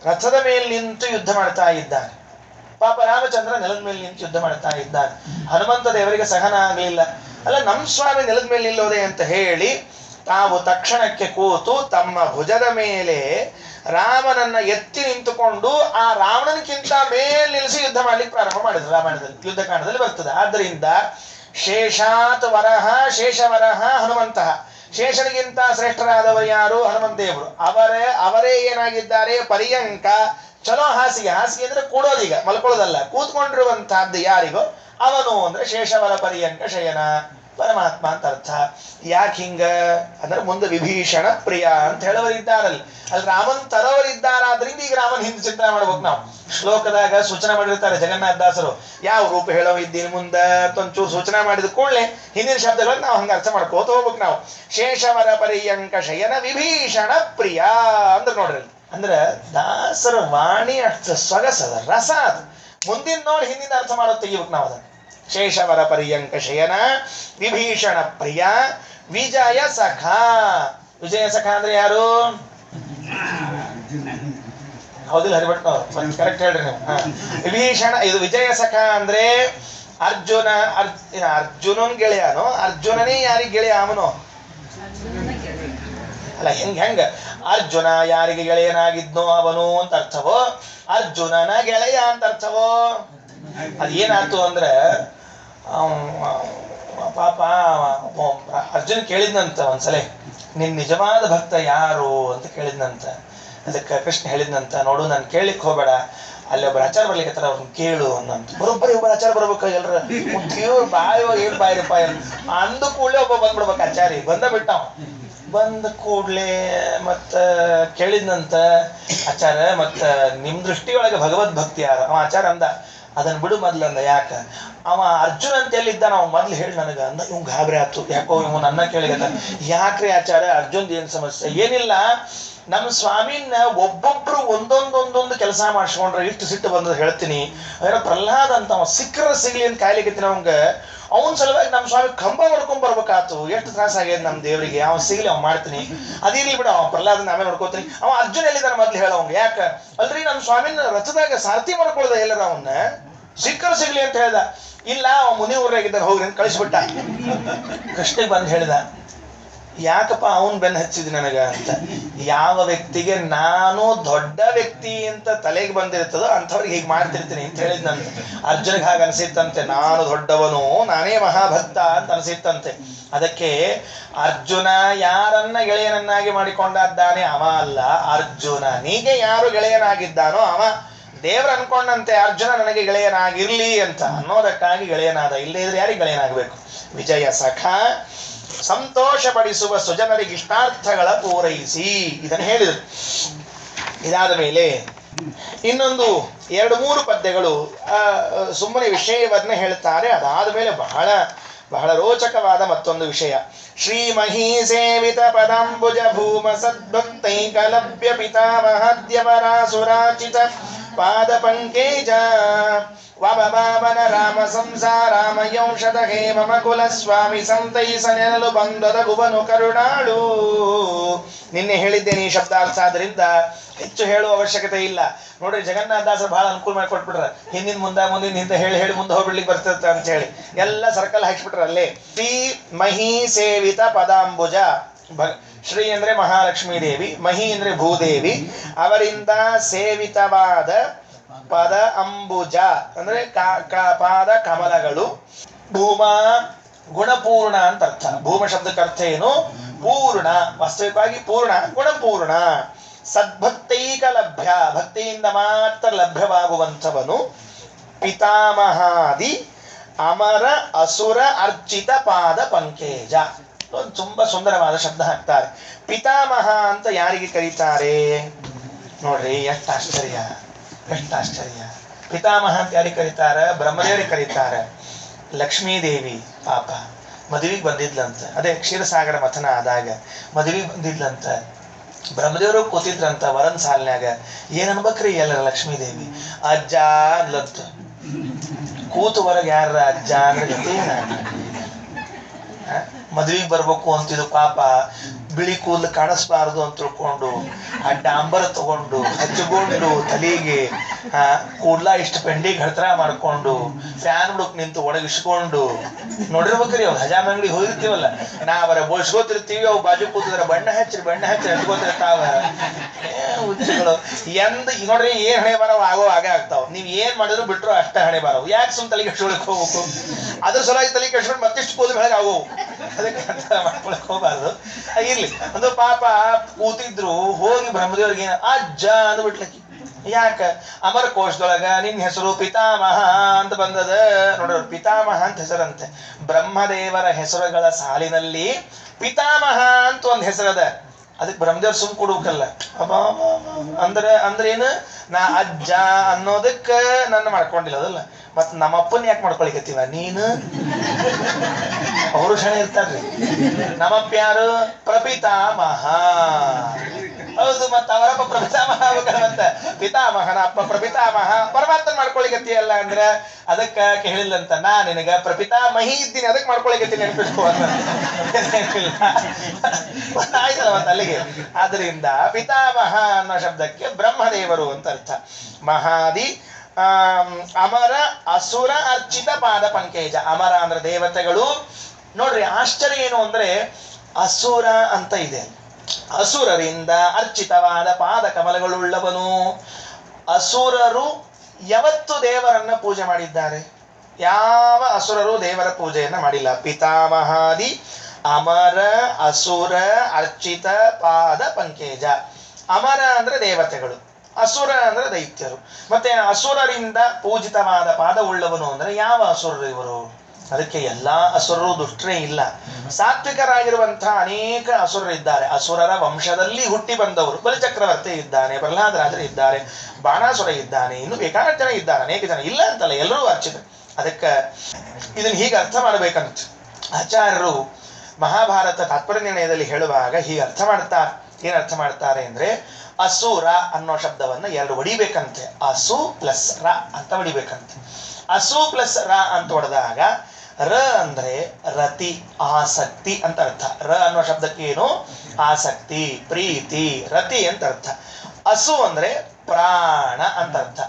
ರಥದ ಮೇಲೆ ನಿಂತು ಯುದ್ಧ ಮಾಡ್ತಾ ಇದ್ದಾನೆ. ಪಾಪ ರಾಮಚಂದ್ರ ನೆಲದ ಮೇಲೆ ನಿಂತು ಯುದ್ಧ ಮಾಡ್ತಾ ಇದ್ದಾನೆ. ಹನುಮಂತ ದೇವರಿಗೆ ಸಹನ ಆಗಲಿಲ್ಲ. ಅಲ್ಲ, ನಮ್ಮ ಸ್ವಾಮಿ ನೆಲದ ಮೇಲೆ ನಿಲ್ಲೋದೆ ಅಂತ ಹೇಳಿ ತಾವು ತಕ್ಷಣಕ್ಕೆ ಕೂತು ತಮ್ಮ ಭುಜದ ಮೇಲೆ ರಾಮನನ್ನ ಎತ್ತಿ ನಿಂತುಕೊಂಡು ಆ ರಾವಣನಕ್ಕಿಂತ ಮೇಲೆ ನಿಲ್ಲಿಸಿ ಯುದ್ಧ ಮಾಡ್ಲಿಕ್ಕೆ ಪ್ರಾರಂಭ ಮಾಡಿದ್ರು. ರಾಮಾಯಣದಲ್ಲಿ ಯುದ್ಧಕಾಂಡದಲ್ಲಿ ಬರ್ತದೆ. ಆದ್ದರಿಂದ ಶೇಷಾತ್ ವರಹ ಶೇಷವರಹ ಹನುಮಂತಃ. ಶೇಷನಿಗಿಂತ ಶ್ರೇಷ್ಠರಾದವರು ಯಾರು? ಹನುಮಂತ ದೇವರು. ಅವರೇ ಏನಾಗಿದ್ದಾರೆ? ಪರ್ಯಂಕ. ಚಲೋ ಹಾಸಿಗೆ. ಹಾಸಿಗೆ ಅಂದ್ರೆ ಕೂಡೋದೀಗ, ಮಲ್ಕೊಳ್ಳೋದಲ್ಲ. ಕೂತ್ಕೊಂಡಿರುವಂತಹದ್ದು ಯಾರಿಗೋ ಅವನು ಅಂದ್ರೆ ಶೇಷವರ ಪರ್ಯಂಕ ಶಯನ ಪರಮಾತ್ಮ ಅಂತ ಅರ್ಥ. ಯಾಕೆ ಹಿಂಗ ಅಂದ್ರೆ ಮುಂದೆ ವಿಭೀಷಣ ಪ್ರಿಯ ಅಂತ ಹೇಳೋರಿದ್ದಾರಲ್ಲಿ. ಅಲ್ಲಿ ರಾಮನ್ ತರವರಿದ್ದಾರಾದ್ರಿಂದ ಈಗ ರಾಮನ್ ಹಿಂದೆ ಚಿಂತನೆ ಮಾಡ್ಬೇಕು ನಾವು. ಶ್ಲೋಕದಾಗ ಸೂಚನೆ ಮಾಡಿರ್ತಾರೆ ಜಗನ್ನಾಥದಾಸರು, ಯಾವ ರೂಪ ಹೇಳೋ ಇದ್ದೀನಿ ಮುಂದ ಅಂತ ಒಂಚೂರು ಸೂಚನೆ ಮಾಡಿದ ಕೂಡಲೇ ಹಿಂದಿನ ಶಬ್ದಗಳನ್ನ ನಾವು ಹಂಗ ಅರ್ಥ ಮಾಡ್ಕೋತ ಹೋಗ್ಬೇಕು ನಾವು. ಶೇಷವರ ಪರ್ಯಂಕ ಶಯನ ವಿಭೀಷಣ ಪ್ರಿಯ ಅಂದ್ರೆ ನೋಡ್ರಿ, ಅಂದ್ರೆ ದಾಸರ ವಾಣಿ ಅರ್ಥ ಸೊಗಸದ ರಸ ಅದು. ಮುಂದಿನ ನೋಡಿ ಹಿಂದಿನ ಅರ್ಥ ಮಾಡೋದು ತೆಗಿಬೇಕು ನಾವು ಅದನ್ನು. ಶೇಷವರ ಪರ್ಯಂಕ ಶಯನ ವಿಭೀಷಣ ಪ್ರಿಯ ವಿಜಯ ಸಖ. ವಿಜಯ ಸಖ ಅಂದ್ರೆ ಯಾರು? ಹೌದಿಲ್ಲ ಹರಿಭಟ್ನವ್ರು? ಕರೆಕ್ಟ್ ಹೇಳ್ರಿ ನೀವು. ವಿಭೀಷಣ ಇದು ವಿಜಯ ಸಖ ಅಂದ್ರೆ ಅರ್ಜುನನ್ ಗೆಳೆಯನೋ? ಅರ್ಜುನನೇ ಯಾರಿಗೆ ಗೆಳೆಯ? ಅವನು ಅಲ್ಲ, ಹೆಂಗ ಅರ್ಜುನ ಯಾರಿಗೆ ಗೆಳೆಯನಾಗಿದ್ನೋ ಅವನು ಅಂತ ಅರ್ಥವೋ, ಅರ್ಜುನನ ಗೆಳೆಯ ಅಂತ ಅರ್ಥವೋ? ಅದೇನಾಯ್ತು ಅಂದ್ರೆ ಪಾಪ ಅರ್ಜುನ್ ಕೇಳಿದ್ನಂತ ಒಂದ್ಸಲ, ನಿನ್ ನಿಜವಾದ ಭಕ್ತ ಯಾರು ಅಂತ ಕೇಳಿದ್ನಂತ. ಅದಕ್ಕೆ ಕೃಷ್ಣ ಹೇಳಿದ್ನಂತ, ನೋಡು ನಾನು ಕೇಳಲಿಕ್ಕೆ ಹೋಗಬೇಡ, ಅಲ್ಲಿ ಒಬ್ಬರು ಆಚಾರ ಬರ್ಲಿಕ್ಕೆ ಅವ್ರನ್ನ ಕೇಳು ಅನ್ನಂತ. ಬರೋಬ್ಬರಿ ಒಬ್ಬರು ಆಚಾರ ಬರ್ಬೇಕು. ಎಲ್ರ ದೇವ್ರು ಬಾಯೋ ಏನ್ ಬಾಯಿರಪ್ಪ ಅಂದ ಕೂಡಲೇ ಒಬ್ಬ ಬಂದ್ಬಿಡ್ಬೇಕು ಆಚಾರಿ. ಬಿಟ್ಟಾವ. ಬಂದ ಕೂಡ್ಲೆ ಮತ್ತ ಕೇಳಿದ್ನಂತ, ಆಚಾರ ಮತ್ತ ನಿಮ್ ದೃಷ್ಟಿಯೊಳಗೆ ಭಗವದ್ ಭಕ್ತಿ ಯಾರು? ಅವ ಆಚಾರ ಅಂದ, ಅದನ್ನ ಬಿಡು ಮೊದ್ಲು ಅಂದ. ಯಾಕ? ಅವ ಅರ್ಜುನ್ ಅಂತ ಎಲ್ಲಿದ್ದ ನಾವು ಮೊದ್ಲು ಹೇಳಿ ನನಗ ಅಂದ. ಇವ್ ಗಾಬರಿ ಆತು. ಯಾಕೋ ಇವ್ ನನ್ನ ಕೇಳಿದ. ಯಾಕ್ರಿ ಆಚಾರ ಅರ್ಜುನ್ ಏನ್ ಸಮಸ್ಯೆ? ಏನಿಲ್ಲ, ನಮ್ಮ ಸ್ವಾಮಿನ ಒಬ್ಬೊಬ್ರು ಒಂದೊಂದೊಂದೊಂದು ಕೆಲಸ ಮಾಡಿಸ್ಕೊಂಡ್ರೆ ಇಷ್ಟು ಸಿಟ್ಟು ಬಂದದ ಹೇಳ್ತೀನಿ. ಅದರ ಪ್ರಹ್ಲಾದ್ ಅಂತ ಅವ ಸಿಕ್ಕರ ಸಿಗ್ಲಿ ಅಂತ ಕಾಯ್ಲಿಕ್ಕೆ ಅವಂಗ ಅವನ್ ಸಲುವಾಗಿ ನಮ್ಮ ಸ್ವಾಮಿ ಕಂಬ ಹೊಡ್ಕೊಂಡ್ ಬರ್ಬೇಕಾತು. ಎಷ್ಟು ತ್ರಾಸ ಆಗ್ಯದ ನಮ್ ದೇವರಿಗೆ. ಅವ ಸಿಗ್ಲಿ ಅವ್ ಮಾಡ್ತೀನಿ, ಅದಿರ್ಲಿ ಬಿಡ. ಅವ ಪ್ರಹ್ಲಾದನ ಆಮೇಲೆ ನೋಡ್ಕೋತೀನಿ. ಅವ ಅರ್ಜುನ್ ಎಲ್ಲಿದ್ದಾನ ಮೊದ್ಲು ಹೇಳವಂಗ. ಯಾಕ? ಅಲ್ರಿ ನಮ್ಮ ಸ್ವಾಮಿನ ರಥದಾಗ ಸಾರಥಿ ಮಾಡ್ಕೊಳ್ದ ಎಲ್ಲರ ಅವನ್ನ ಸಿಕ್ಕರು ಸಿಗ್ಲಿ ಅಂತ ಹೇಳ್ದ. ಇಲ್ಲ, ಅವ ಮುನಿ ಊರಾಗಿದ್ದಾನೆ ಹೋಗ್ರಿ ಅಂತ ಕಳಿಸ್ಬಿಟ್ಟ. ಕೃಷ್ಣಿಗೆ ಬಂದು ಹೇಳ್ದ, ಯಾಕಪ್ಪ ಅವನ್ ಬೆನ್ನ ಹಚ್ಚಿದ್ ನನಗ ಅಂತ. ಯಾವ ವ್ಯಕ್ತಿಗೆ ನಾನು ದೊಡ್ಡ ವ್ಯಕ್ತಿ ಅಂತ ತಲೆಗೆ ಬಂದಿರ್ತದೋ ಅಂಥವ್ರಿಗೆ ಹೀಗೆ ಮಾಡ್ತಿರ್ತೀನಿ ಅಂತ ಹೇಳಿದ್ನಂತೆ. ಅರ್ಜುನಿಗೆ ಹಾಗೆ ಅನಿಸಿತ್ತಂತೆ, ನಾನು ದೊಡ್ಡವನು, ನಾನೇ ಮಹಾಭಕ್ತ ಅಂತ ಅನಿಸಿತ್ತಂತೆ. ಅದಕ್ಕೆ ಅರ್ಜುನ ಯಾರನ್ನ ಗೆಳೆಯನನ್ನಾಗಿ ಮಾಡಿಕೊಂಡಾದ್ದಾನೆ ಅವ ಅಲ್ಲ, ಅರ್ಜುನನಿಗೆ ಯಾರು ಗೆಳೆಯನಾಗಿದ್ದಾನೋ ಅವ. ದೇವ್ರು ಅನ್ಕೊಂಡಂತೆ ಅರ್ಜುನ ನನಗೆ ಗೆಳೆಯನಾಗಿರ್ಲಿ ಅಂತ ಅನ್ನೋದಕ್ಕಾಗಿ ಗೆಳೆಯನಾದ. ಇಲ್ಲೇ ಇದ್ರೆ ಯಾರಿಗೆ ಗೆಳೆಯನಾಗಬೇಕು? ವಿಜಯ ಸಖ, ಸಂತೋಷ ಪಡಿಸುವ ಸುಜನರಿಗೆ ಇಷ್ಟಾರ್ಥಗಳ ಪೂರೈಸಿ. ಇದನ್ನು ಹೇಳಿದರು. ಇದಾದ ಮೇಲೆ ಇನ್ನೊಂದು 2-3 ಪದ್ಯಗಳು ಸುಮ್ಮನೆ ವಿಷಯವನ್ನ ಹೇಳ್ತಾರೆ. ಅದಾದ ಮೇಲೆ ಬಹಳ ಬಹಳ ರೋಚಕವಾದ ಮತ್ತೊಂದು ವಿಷಯ. ಶ್ರೀ ಮಹೀ ಸೇವಿತ ಪದಾಂಬುಜ ಭೂಮ ಸದ್ಭಕ್ತೈಕಲಭ್ಯ ಪಿತಾಮಹಾದ್ಯವರಾಸುರಾಚಿತ ಪಾದ ಪಂಕೇಜ ವಮನ ರಾಮ ಸಂಸಾರಾಮಯೌಷಧ ಹೇ ಮಮ ಕುಲ ಸ್ವಾಮಿ ಸಂತೈಸ ನೆನಲು ಬಂದದ ಗುಬನು ಕರುಣಾಳು. ನಿನ್ನೆ ಹೇಳಿದ್ದೇನೆ ಈ ಶಬ್ದಾರ್ಥ, ಆದ್ರಿಂದ ಹೆಚ್ಚು ಹೇಳುವ ಅವಶ್ಯಕತೆ ಇಲ್ಲ. ನೋಡ್ರಿ, ಜಗನ್ನಾಥದಾಸರು ಬಹಳ ಅನುಕೂಲ ಮಾಡಿ ಕೊಟ್ಬಿಟ್ರ. ಹಿಂದಿನ ಮುಂದಿನ ಹಿಂದೆ ಹೇಳಿ ಮುಂದೆ ಹೋಗ್ಬಿಡ್ಲಿಕ್ಕೆ ಬರ್ತದ ಅಂತ ಹೇಳಿ ಎಲ್ಲ ಸರ್ಕಲ್ ಹಾಕಿಬಿಟ್ರ ಅಲ್ಲೇ. ಶ್ರೀ ಮಹೀ ಸೇವಿತ ಪದಾಂಬುಜ. ಶ್ರೀ ಅಂದ್ರೆ ಮಹಾಲಕ್ಷ್ಮೀ ದೇವಿ, ಮಹಿ ಅಂದ್ರೆ ಭೂದೇವಿ, ಅವರಿಂದ ಸೇವಿತವಾದ ಪದ ಅಂಬುಜ ಅಂದ್ರೆ ಪಾದ ಕಮಲಗಳು. ಭೂಮ ಗುಣಪೂರ್ಣ ಅಂತ ಅರ್ಥ. ಭೂಮ ಶಬ್ದಕ್ಕೆ ಅರ್ಥ ಏನು? ಪೂರ್ಣ, ವಾಸ್ತವಿಕವಾಗಿ ಪೂರ್ಣ, ಗುಣಪೂರ್ಣ. ಸದ್ಭಕ್ತೈಕ ಲಭ್ಯ, ಭಕ್ತಿಯಿಂದ ಮಾತ್ರ ಲಭ್ಯವಾಗುವಂಥವನು. ಪಿತಾಮಹಾದಿ ಅಮರ ಅಸುರ ಅರ್ಚಿತ ಪಾದ ಪಂಕೇಜ. ಒಂದು ತುಂಬಾ ಸುಂದರವಾದ ಶಬ್ದ ಹಾಕ್ತಾರೆ. ಪಿತಾಮಹ ಅಂತ ಯಾರಿಗೆ ಕರೀತಾರೆ ನೋಡ್ರಿ, ಎಷ್ಟು ಆಶ್ಚರ್ಯ, ಎಷ್ಟು ಆಶ್ಚರ್ಯ. ಪಿತಾಮಹ ಅಂತ ಯಾರಿಗೆ ಕರೀತಾರೆ? ಬ್ರಹ್ಮದೇವರಿಗೆ ಕರೀತಾರೆ. ಲಕ್ಷ್ಮೀದೇವಿ ಪಾಪ ಮದುವೆಗೆ ಬಂದಿದ್ಲಂತ. ಅದೇ ಕ್ಷೀರಸಾಗರ ಮಥನ ಆದಾಗ ಮದುವೆಗೆ ಬಂದಿದ್ಲಂತ. ಬ್ರಹ್ಮದೇವರು ಕೂತಿದ್ರಂತ ವರನ್ ಸಾಲಿನಾಗ. ಏನ್ ಅನ್ಬೇಕ್ರಿ ಎಲ್ಲರ ಲಕ್ಷ್ಮೀದೇವಿ? ಅಜ್ಜ ಅನ್ಲಂತ. ಕೂತು ಹೊರಗೆ ಯಾರ ಅಜ್ಜ ಅಂದ್ರೆ ಗತೇನ? ಮದುವೆಗೆ ಬರ್ಬೇಕು ಅಂತಿದ್ದು ಪಾಪ. ಬಿಳಿ ಕೂದಲು ಕಾಣಿಸ್ಬಾರ್ದು ಅಂತ ತಿಳ್ಕೊಂಡು ಆ ಡಾಂಬರ್ ತಗೊಂಡು ಹಚ್ಚಿಕೊಂಡು ತಲೆಗೆ ಕೂಡ್ಲ ಇಷ್ಟು ಪೆಂಡಿಗೆ ಹತ್ರ ಮಾಡ್ಕೊಂಡು ಫ್ಯಾನ್ ಬುಡಕ್ ನಿಂತು ಒಣಗಿಸ್ಕೊಂಡು ನೋಡಿರ್ಬೇಕ್ರಿ. ಅವ್ರು ಹಜಾಮ್ ಅಂಗಡಿಗೆ ಹೋಗಿರ್ತೀವಲ್ಲ, ನಾವರ ಬೋಳ್ಸ್ಕೋತಿರ್ತೀವಿ, ಅವು ಬಾಜು ಕೂತಿದ್ರೆ ಬಣ್ಣ ಹಚ್ಚಿ ಹಚ್ಕೋತಿರ್ತಾವ. ಹುಚ್ಚುಗಳು ನೋಡ್ರಿ, ಏನ್ ಹಣೆ ಬರವು ಆಗೇ ಆಗ್ತಾವ. ನೀವ್ ಏನ್ ಮಾಡಿದ್ರು ಬಿಟ್ರು ಅಷ್ಟ ಹಣೆ ಬರವು. ಯಾಕೆ ಸುಮ್ ತಲೆ ಕೆಡ್ಸ್ಕೊಳಕ್ ಹೋಗ್ಬೇಕು? ಅದ್ರ ಸಲುವಾಗಿ ತಲೆ ಕೆಡ್ಸ್ಕೊಂಡು ಮತ್ತಿಷ್ಟು ಕೂದಲು ಬೆಳಗ್ಗೆ ಆಗೋವು. ಅದಕ್ಕೆ ಅರ್ಥ ಮಾಡ್ಕೊಳಕ್ ಹೋಗ್ಬಾರ್ದು. ಇರ್ಲಿ, ಒಂದು ಪಾಪ ಕೂತಿದ್ರು, ಹೋಗಿ ಬ್ರಹ್ಮದೇವ್ರಿಗೆ ಅಜ್ಜ ಅಂದ್ಬಿಟ್ಲಕ್ಕಿ. ಯಾಕ? ಅಮರ ಕೋಶದೊಳಗ ನಿನ್ ಹೆಸರು ಪಿತಾಮಹ ಅಂತ ಬಂದದ ನೋಡ್ರಿ. ಪಿತಾಮಹ ಅಂತ ಹೆಸರಂತೆ. ಬ್ರಹ್ಮದೇವರ ಹೆಸರುಗಳ ಸಾಲಿನಲ್ಲಿ ಪಿತಾಮಹ ಅಂತ ಒಂದ್ ಹೆಸರದ. ಅದಕ್ಕೆ ಬ್ರಹ್ಮದೇವ್ರ ಸುಮ್ ಕೊಡ್ಬೇಕಲ್ಲ. ಅಂದ್ರೇನು? ನಾ ಅಜ್ಜ ಅನ್ನೋದಕ್ಕ ನನ್ನ ಮಾಡ್ಕೊಂಡಿಲ್ಲ ಅದಲ್ಲ. ಮತ್ ನಮ್ಮಪ್ಪನ್ ಯಾಕೆ ಮಾಡ್ಕೊಳಿಕತ್ತೀವ ನೀನು? ಅವರು ಕ್ಷಣ ಇರ್ತಾರ್ರಿ. ನಮ್ಮಪ್ಪ ಯಾರು? ಪ್ರಪಿತಾಮಹ. ಹೌದು, ಮತ್ತ ಅವರಪ್ಪ ಪ್ರಪಿತಾಮಹ ಮತ್ತ ಪಿತಾಮಹನ ಅಪ್ಪ ಪ್ರಪಿತಾಮಹ. ಪರಮಾತ್ಮ ಮಾಡ್ಕೊಳಿಕತ್ತೀಯಲ್ಲ ಅಂದ್ರ ಅದಕ್ಕ ಹೇಳಿಲ್ಲಂತ, ನಾ ನಿನಗ ಪ್ರಪಿತಾಮಹಿ ಇದ್ದೀನಿ, ಅದಕ್ಕೆ ಮಾಡ್ಕೊಳಿಕತ್ತೀನಿ ನೆನಪಿಟ್ಕೋ ಆಯ್ತಲ್ಲ ಮತ್ತ ಅಲ್ಲಿಗೆ. ಆದ್ರಿಂದ ಪಿತಾಮಹ ಅನ್ನೋ ಶಬ್ದಕ್ಕೆ ಬ್ರಹ್ಮದೇವರು ಅಂತ ಅರ್ಥ. ಮಹಾದಿ ಅಮರ ಅಸುರ ಅರ್ಚಿತ ಪಾದ ಪಂಕೇಜ. ಅಮರ ಅಂದ್ರೆ ದೇವತೆಗಳು. ನೋಡ್ರಿ, ಆಶ್ಚರ್ಯ ಏನು ಅಂದ್ರೆ ಅಸುರ ಅಂತ ಇದೆ. ಅಸುರರಿಂದ ಅರ್ಚಿತವಾದ ಪಾದ ಕಮಲಗಳುಳ್ಳವನು. ಅಸುರರು ಯಾವತ್ತು ದೇವರನ್ನ ಪೂಜೆ ಮಾಡಿದ್ದಾರೆ? ಯಾವ ಅಸುರರು ದೇವರ ಪೂಜೆಯನ್ನ ಮಾಡಿಲ್ಲ. ಪಿತಾಮಹಾದಿ ಅಮರ ಅಸುರ ಅರ್ಚಿತ ಪಾದ ಪಂಕೇಜ. ಅಮರ ಅಂದ್ರೆ ದೇವತೆಗಳು, ಅಸುರ ಅಂದ್ರೆ ದೈತ್ಯರು. ಮತ್ತೆ ಅಸುರರಿಂದ ಪೂಜಿತವಾದ ಪಾದ ಉಳ್ಳವನು ಅಂದ್ರೆ ಯಾವ ಅಸುರರು ಇವರು? ಅದಕ್ಕೆ ಎಲ್ಲಾ ಅಸುರರು ದುಷ್ಟರೇ ಇಲ್ಲ. ಸಾತ್ವಿಕರಾಗಿರುವಂತಹ ಅನೇಕ ಅಸುರರು ಇದ್ದಾರೆ. ಅಸುರರ ವಂಶದಲ್ಲಿ ಹುಟ್ಟಿ ಬಂದವರು. ಬಲಿಚಕ್ರವರ್ತಿ ಇದ್ದಾನೆ, ಪ್ರಹ್ಲಾದರಾಜರು ಇದ್ದಾರೆ, ಬಾಣಾಸುರ ಇದ್ದಾನೆ, ಇನ್ನು ಬೇಕಾದ ಜನ ಇದ್ದಾರೆ, ಅನೇಕ ಜನ ಇಲ್ಲ ಅಂತಲ್ಲ, ಎಲ್ಲರೂ ಅರ್ಚಿತ. ಅದಕ್ಕೆ ಇದನ್ನ ಹೀಗೆ ಅರ್ಥ ಮಾಡ್ಬೇಕಂತ ಆಚಾರ್ಯರು ಮಹಾಭಾರತ ತಾತ್ಪರ್ಯ ನಿರ್ಣಯದಲ್ಲಿ ಹೇಳುವಾಗ ಹೀಗೆ ಅರ್ಥ ಮಾಡ್ತಾರೆ. ಏನ್ ಅರ್ಥ ಮಾಡ್ತಾರೆ ಅಂದ್ರೆ, ಅಸುರ ಅನ್ನೋ ಶಬ್ದವನ್ನ 2 ಹೊಡಿಬೇಕಂತೆ. ಅಸು ಪ್ಲಸ್ ರ ಅಂತ ಹೊಡಿಬೇಕಂತೆ. ಅಸು ಪ್ಲಸ್ ರ ಅಂತ ಹೊಡೆದಾಗ ರ ಅಂದ್ರೆ ರತಿ, ಆಸಕ್ತಿ ಅಂತ ಅರ್ಥ. ರ ಅನ್ನೋ ಶಬ್ದಕ್ಕೆ ಏನು? ಆಸಕ್ತಿ, ಪ್ರೀತಿ, ರತಿ ಅಂತ ಅರ್ಥ. ಅಸು ಅಂದ್ರೆ ಪ್ರಾಣ ಅಂತ ಅರ್ಥ.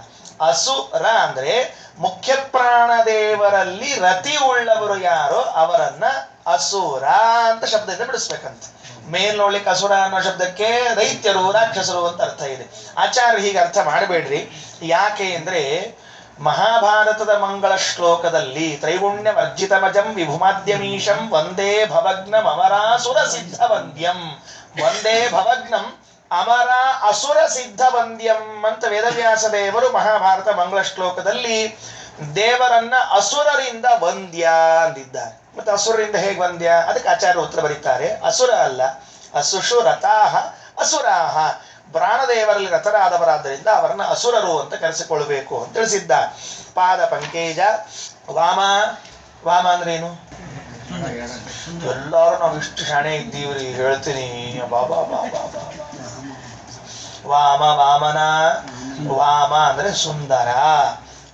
ಅಸು ರ ಅಂದ್ರೆ ಮುಖ್ಯ ಪ್ರಾಣ ದೇವರಲ್ಲಿ ರತಿ ಉಳ್ಳವರು ಯಾರೋ ಅವರನ್ನ ಅಸುರ ಅಂತ ಶಬ್ದದಿಂದ ಬಿಡಿಸ್ಬೇಕಂತ. ಮೇಲ್ ನೋಡ್ಲಿಕ್ಕೆ ಅಸುರ ಅನ್ನೋ ಶಬ್ದಕ್ಕೆ ದೈತ್ಯರು, ರಾಕ್ಷಸರು ಅಂತ ಅರ್ಥ ಇದೆ. ಆಚಾರ್ಯ ಹೀಗೆ ಅರ್ಥ ಮಾಡಬೇಡ್ರಿ. ಯಾಕೆ ಅಂದ್ರೆ ಮಹಾಭಾರತದ ಮಂಗಳ ಶ್ಲೋಕದಲ್ಲಿ ತ್ರೈಗುಣ್ಯ ವರ್ಜಿತಮಜಂ ವಿಭುಮಾದ್ಯಮೀಶಂ ವಂದೇ ಭವಗ್ನಂ ಅಮರಾಸುರ ಸಿದ್ಧ ವಂದ್ಯಂ, ವಂದೇ ಭವಗ್ನಂ ಅಮರ ಅಸುರ ಸಿದ್ಧ ವಂದ್ಯಂ ಅಂತ ವೇದವ್ಯಾಸ ದೇವರು ಮಹಾಭಾರತ ಮಂಗಳ ಶ್ಲೋಕದಲ್ಲಿ ದೇವರನ್ನ ಅಸುರರಿಂದ ವಂದ್ಯ ಅಂದಿದ್ದಾರೆ. ಮತ್ತೆ ಅಸುರರಿಂದ ಹೇಗೆ ವಂದ್ಯ? ಅದಕ್ಕೆ ಆಚಾರ್ಯ ಉತ್ತರ ಬರೀತಾರೆ. ಅಸುರ ಅಲ್ಲ, ಅಸುಷು ರಥಾಹ ಅಸುರಾಹ. ಪ್ರಾಣದೇವರಲ್ಲಿ ರಥರಾದವರಾದ್ದರಿಂದ ಅವರನ್ನ ಅಸುರರು ಅಂತ ಕರೆಸಿಕೊಳ್ಳಬೇಕು ಅಂತ ತಿಳಿಸಿದ್ದ. ಪಾದ ಪಂಕೇಜ ವಾಮ. ವಾಮ ಅಂದ್ರೆ ಏನು? ಎಲ್ಲರೂ ನಾವು ಇಷ್ಟು ಶಾಣೆ ಇದ್ದೀವ್ರಿ, ಹೇಳ್ತೀನಿ. ಬಾಬಾ ಬಾಬಾ ಬಾಬಾ. ವಾಮ ವಾಮನ. ವಾಮ ಅಂದ್ರೆ ಸುಂದರ.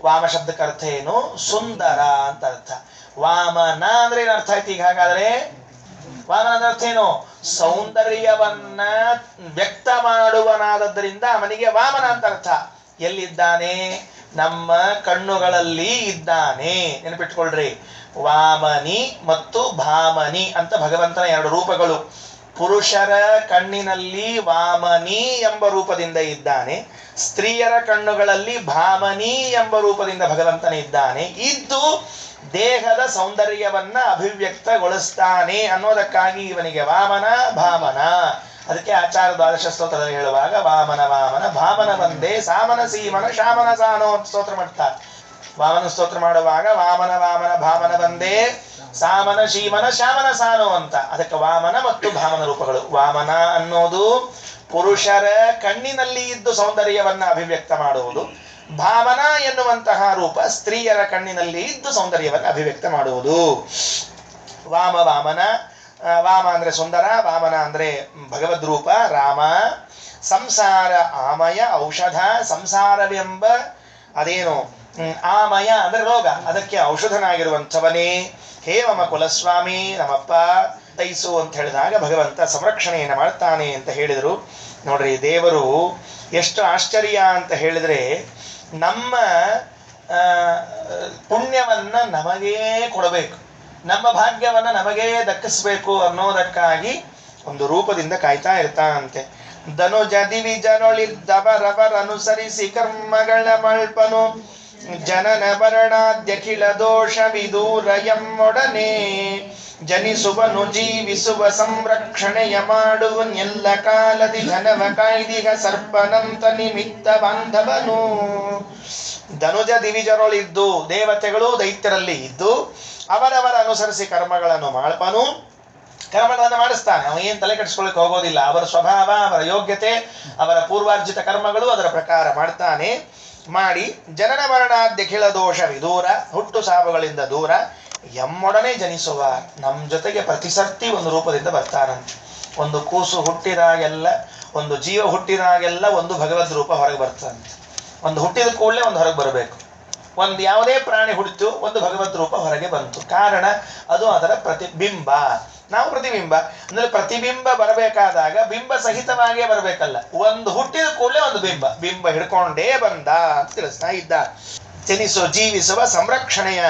ವಾಮ ಶಬ್ದಕ್ಕೆ ಅರ್ಥ ಏನು? ಸುಂದರ ಅಂತ ಅರ್ಥ. ವಾಮನ ಅಂದ್ರೆ ಏನು ಅರ್ಥ ಆಯ್ತು ಈಗ? ಹಾಗಾದ್ರೆ ವಾಮನ ಅಂದ್ರೆ ಅರ್ಥ ಏನು? ಸೌಂದರ್ಯವನ್ನ ವ್ಯಕ್ತ ಮಾಡುವನಾದದ್ದರಿಂದ ಅವನಿಗೆ ವಾಮನ ಅಂತ ಅರ್ಥ. ಎಲ್ಲಿದ್ದಾನೆ? ನಮ್ಮ ಕಣ್ಣುಗಳಲ್ಲಿ ಇದ್ದಾನೆ. ನೆನಪಿಟ್ಕೊಳ್ರಿ, ವಾಮನಿ ಮತ್ತು ಭಾಮನಿ ಅಂತ ಭಗವಂತನ ಎರಡು ರೂಪಗಳು. ಪುರುಷರ ಕಣ್ಣಿನಲ್ಲಿ ವಾಮನಿ ಎಂಬ ರೂಪದಿಂದ ಇದ್ದಾನೆ, ಸ್ತ್ರೀಯರ ಕಣ್ಣುಗಳಲ್ಲಿ ಭಾಮನಿ ಎಂಬ ರೂಪದಿಂದ ಭಗವಂತನ ಇದ್ದಾನೆ. ಇದ್ದು ದೇಹದ ಸೌಂದರ್ಯವನ್ನ ಅಭಿವ್ಯಕ್ತಗೊಳಿಸ್ತಾನೆ ಅನ್ನೋದಕ್ಕಾಗಿ ಇವನಿಗೆ ವಾಮನ ಭಾಮನ. ಅದಕ್ಕೆ ಆಚಾರ್ಯ ದ್ವಾದಶ ಸ್ತೋತ್ರದಲ್ಲಿ ಹೇಳುವಾಗ ವಾಮನ ವಾಮನ ಭಾಮನ ಬಂದೇ ಸಾಮನ ಸೀಮನ ಶಾಮನ ಸಾನೋ ಅಂತ ಸ್ತೋತ್ರ ಮಾಡ್ತಾರೆ. ವಾಮನ ಸ್ತೋತ್ರ ಮಾಡುವಾಗ ವಾಮನ ವಾಮನ ಭಾಮನ ಬಂದೇ ಸಾಮನ ಶೀಮನ ಶಾಮನ ಸಾನೋ ಅಂತ. ಅದಕ್ಕೆ ವಾಮನ ಮತ್ತು ಭಾಮನ ರೂಪಗಳು. ವಾಮನ ಅನ್ನೋದು ಪುರುಷರ ಕಣ್ಣಿನಲ್ಲಿ ಇದ್ದು ಸೌಂದರ್ಯವನ್ನ ಅಭಿವ್ಯಕ್ತ ಮಾಡುವುದು. ಭಾಮನ ಎನ್ನುವಂತಹ ರೂಪ ಸ್ತ್ರೀಯರ ಕಣ್ಣಿನಲ್ಲಿ ಇದ್ದು ಸೌಂದರ್ಯವನ್ನು ಅಭಿವ್ಯಕ್ತ ಮಾಡುವುದು. ವಾಮ ವಾಮನ. ವಾಮ ಅಂದ್ರೆ ಸುಂದರ, ವಾಮನ ಅಂದ್ರೆ ಭಗವದ್ ರೂಪ ರಾಮ. ಸಂಸಾರ ಆಮಯ ಔಷಧ. ಸಂಸಾರವೆಂಬ ಅದೇನು ಆಮಯ ಅಂದ್ರೆ ರೋಗ, ಅದಕ್ಕೆ ಔಷಧನಾಗಿರುವಂಥವನೇ. ಹೇ ಮಮ ಕುಲಸ್ವಾಮಿ, ನಮ್ಮಪ್ಪ ತೈಸು ಅಂತ ಹೇಳಿದಾಗ ಭಗವಂತ ಸಂರಕ್ಷಣೆಯನ್ನು ಮಾಡ್ತಾನೆ ಅಂತ ಹೇಳಿದರು. ನೋಡ್ರಿ, ದೇವರು ಎಷ್ಟು ಆಶ್ಚರ್ಯ ಅಂತ ಹೇಳಿದ್ರೆ, ನಮ್ಮ ಪುಣ್ಯವನ್ನ ನಮಗೇ ಕೊಡಬೇಕು, ನಮ್ಮ ಭಾಗ್ಯವನ್ನ ನಮಗೇ ದಕ್ಕಿಸ್ಬೇಕು ಅನ್ನೋದಕ್ಕಾಗಿ ಒಂದು ರೂಪದಿಂದ ಕಾಯ್ತಾ ಇರ್ತಾನಂತೆ. ಧನುಜ ದಿವಿಜನೊಳಿದ್ದವರವರನುಸರಿಸಿ ಕರ್ಮಗಳ ಮಳ್ಪನು ಜನನ ವರ್ಣಾದ್ಯಖಿಲ ದೋಷ ವಿದೂರ ಎಮ್ಮೊಡನೆ ಜನಿಸುವನು ಜೀವಿಸುವ ಸಂರಕ್ಷಣೆಯ ಮಾಡುವನೆಲ್ಲ ಕಾಲದಿ ಧನವ ಕಾಯ್ದಿಗ ಸರ್ಪನಂತ ನಿಮಿತ್ತ ಬಾಂಧವನು. ಧನುಜ ದಿವಿಜರೊಳಿದ್ದು, ದೇವತೆಗಳು ದೈತ್ಯರಲ್ಲಿ ಇದ್ದು ಅವರವರ ಅನುಸರಿಸಿ ಕರ್ಮಗಳನ್ನು ಮಾಡ್ಪನು. ಕರ್ಮಗಳನ್ನು ಮಾಡಿಸ್ತಾನೆ, ಅವ ಏನು ತಲೆ ಕೆಡಿಸ್ಕೊಳ್ಳಿಕ್ಕೆ ಹೋಗೋದಿಲ್ಲ. ಅವರ ಸ್ವಭಾವ, ಅವರ ಯೋಗ್ಯತೆ, ಅವರ ಪೂರ್ವಾರ್ಜಿತ ಕರ್ಮಗಳು ಅದರ ಪ್ರಕಾರ ಮಾಡ್ತಾನೆ. ಮಾಡಿ ಜನನ ಮರಣಾದ್ಯಖಿಲ ದೋಷ ವಿದೂರ, ಹುಟ್ಟು ಸಾವುಗಳಿಂದ ದೂರ, ಎಮ್ಮೊಡನೆ ಜನಿಸುವ, ನಮ್ಮ ಜೊತೆಗೆ ಪ್ರತಿ ಸರ್ತಿ ಒಂದು ರೂಪದಿಂದ ಬರ್ತಾನಂತೆ. ಒಂದು ಕೂಸು ಹುಟ್ಟಿದಾಗೆಲ್ಲ, ಒಂದು ಜೀವ ಹುಟ್ಟಿದಾಗೆಲ್ಲ ಒಂದು ಭಗವದ್ ರೂಪ ಹೊರಗೆ ಬರ್ತಾನಂತೆ. ಒಂದು ಹುಟ್ಟಿದ ಕೂಡಲೇ ಒಂದು ಹೊರಗೆ ಬರಬೇಕು. ಒಂದು ಯಾವುದೇ ಪ್ರಾಣಿ ಹುಟ್ಟಿತು, ಒಂದು ಭಗವದ್ ರೂಪ ಹೊರಗೆ ಬಂತು. ಕಾರಣ ಅದು ಅದರ ಪ್ರತಿಬಿಂಬ. ನಾವು ಪ್ರತಿಬಿಂಬ ಅಂದ್ರೆ ಪ್ರತಿಬಿಂಬ ಬರಬೇಕಾದಾಗ ಬಿಂಬ ಸಹಿತವಾಗಿಯೇ ಬರಬೇಕಲ್ಲ. ಒಂದು ಹುಟ್ಟಿದ ಕೂಡಲೇ ಒಂದು ಬಿಂಬ ಹಿಡ್ಕೊಂಡೇ ಬಂದ ಅಂತ ತಿಳಿಸ್ತಾ ಇದ್ದ. ಜನಿಸುವ ಜೀವಿಸುವ ಸಂರಕ್ಷಣೆಯ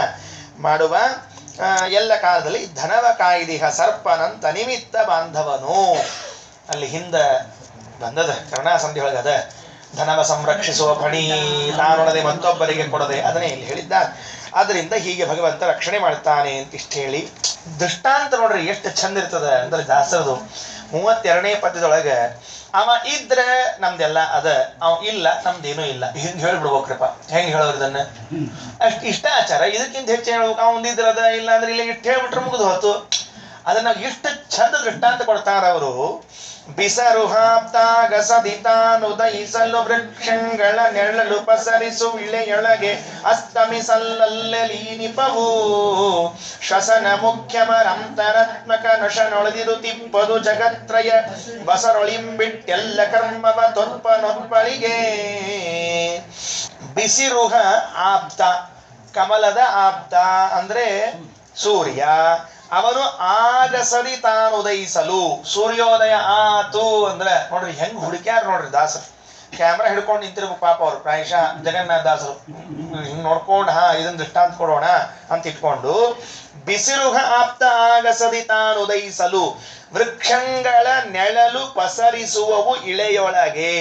ಮಾಡುವ ಎಲ್ಲ ಕಾಲದಲ್ಲಿ ಧನವ ಕಾಯ್ದಿಹ ಸರ್ಪನಂತ ನಿಮಿತ್ತ ಬಾಂಧವನು. ಅಲ್ಲಿ ಹಿಂದ ಬಂದದ ಕರ್ಣಾಸಂಧಿ ಒಳಗದ ಧನವ ಸಂರಕ್ಷಿಸುವ ಫಣಿ ತಾನೊಡದೆ ಮತ್ತೊಬ್ಬರಿಗೆ ಕೊಡದೆ, ಅದನ್ನೇ ಇಲ್ಲಿ ಹೇಳಿದ್ದಾರೆ. ಆದ್ರಿಂದ ಹೀಗೆ ಭಗವಂತ ರಕ್ಷಣೆ ಮಾಡ್ತಾನೆ ಅಂತ ಇಷ್ಟು ಹೇಳಿ ದೃಷ್ಟಾಂತ ನೋಡ್ರಿ ಎಷ್ಟು ಚಂದ ಇರ್ತದ ಅಂದ್ರೆ ದಾಸರದು 32ನೇ ಪದ್ಯದೊಳಗೆ ಅವ ಇದ್ರೆ ನಮ್ದೆಲ್ಲ ಅದ, ಅವ ಇಲ್ಲ ನಮ್ದೇನೂ ಇಲ್ಲ, ಹಿಂಗೆ ಹೇಳ್ಬಿಡ್ಬೇಕ್ರಪ್ಪ. ಹೆಂಗೆ ಹೇಳೋರು ಇದನ್ನ? ಅಷ್ಟು ಇಷ್ಟ ಆಚಾರ, ಇದಕ್ಕಿಂತ ಹೆಚ್ಚು ಹೇಳ್ಬೇಕು. ಅವಂದಿದ್ರೆ ಅದ, ಇಲ್ಲ ಅಂದ್ರೆ ಇಲ್ಲ, ಇಷ್ಟು ಹೇಳ್ಬಿಟ್ರೆ ಮುಗಿದು ಹೊತ್ತು. ಅದನ್ನ ಎಷ್ಟು ಚಂದ ದೃಷ್ಟಾಂತ ಕೊಡ್ತಾರ ಅವರು. ಬಿಸರುಹಾಪ್ತಾಗ ಸದಿತಾನುದಯಿಸಲು ವೃಕ್ಷಗಳ ನೆರಳು ಪಸರಿಸು ಇಳೆಯೊಳಗೆ ಅಸ್ತಮಿಸಲ್ಲೀನಿಪವು ಶ್ವಸನ ಮುಖ್ಯಮರಂತರಾತ್ಮಕ ನಶನೊಳೆದಿರು ತಿಪ್ಪದು ಜಗತ್ರಯ ಬಸರೊಳಿಂಬಿಟ್ಟೆಲ್ಲ ಕರ್ಮವ ತೊರ್ಪನೊರ್ಪಳಿಗೆ. ಬಿಸಿರುಹ ಆಪ್ತ, ಕಮಲದ ಆಪ್ತ ಅಂದ್ರೆ ಸೂರ್ಯ. ಅವನು ಆಗಸದಿ ತಾನು ಉದಯಿಸಲು, ಸೂರ್ಯೋದಯ ಆತು ಅಂದ್ರೆ ನೋಡ್ರಿ ಹೆಂಗ್ ಹುಡುಕ್ಯಾರ ನೋಡ್ರಿ ದಾಸರು. ಕ್ಯಾಮ್ರಾ ಹಿಡ್ಕೊಂಡು ನಿಂತಿರ್ಬೇಕು ಪಾಪ ಅವ್ರು, ಪ್ರಾಯಶಃ ಜಗನ್ನಾಥ ದಾಸರು. ಹಿಂಗ್ ನೋಡ್ಕೊಂಡು ಇದನ್ನ ದೃಷ್ಟಾಂತ ಕೊಡೋಣ ಅಂತ ಇಟ್ಕೊಂಡು, ಬಿಸಿರುಹ ಆಪ್ತ ಆಗಸದಿ ತಾನು ಉದಯಿಸಲು ವೃಕ್ಷಗಳ ನೆಳಲು ಪಸರಿಸುವವು ಇಳೆಯೊಳಗೆ.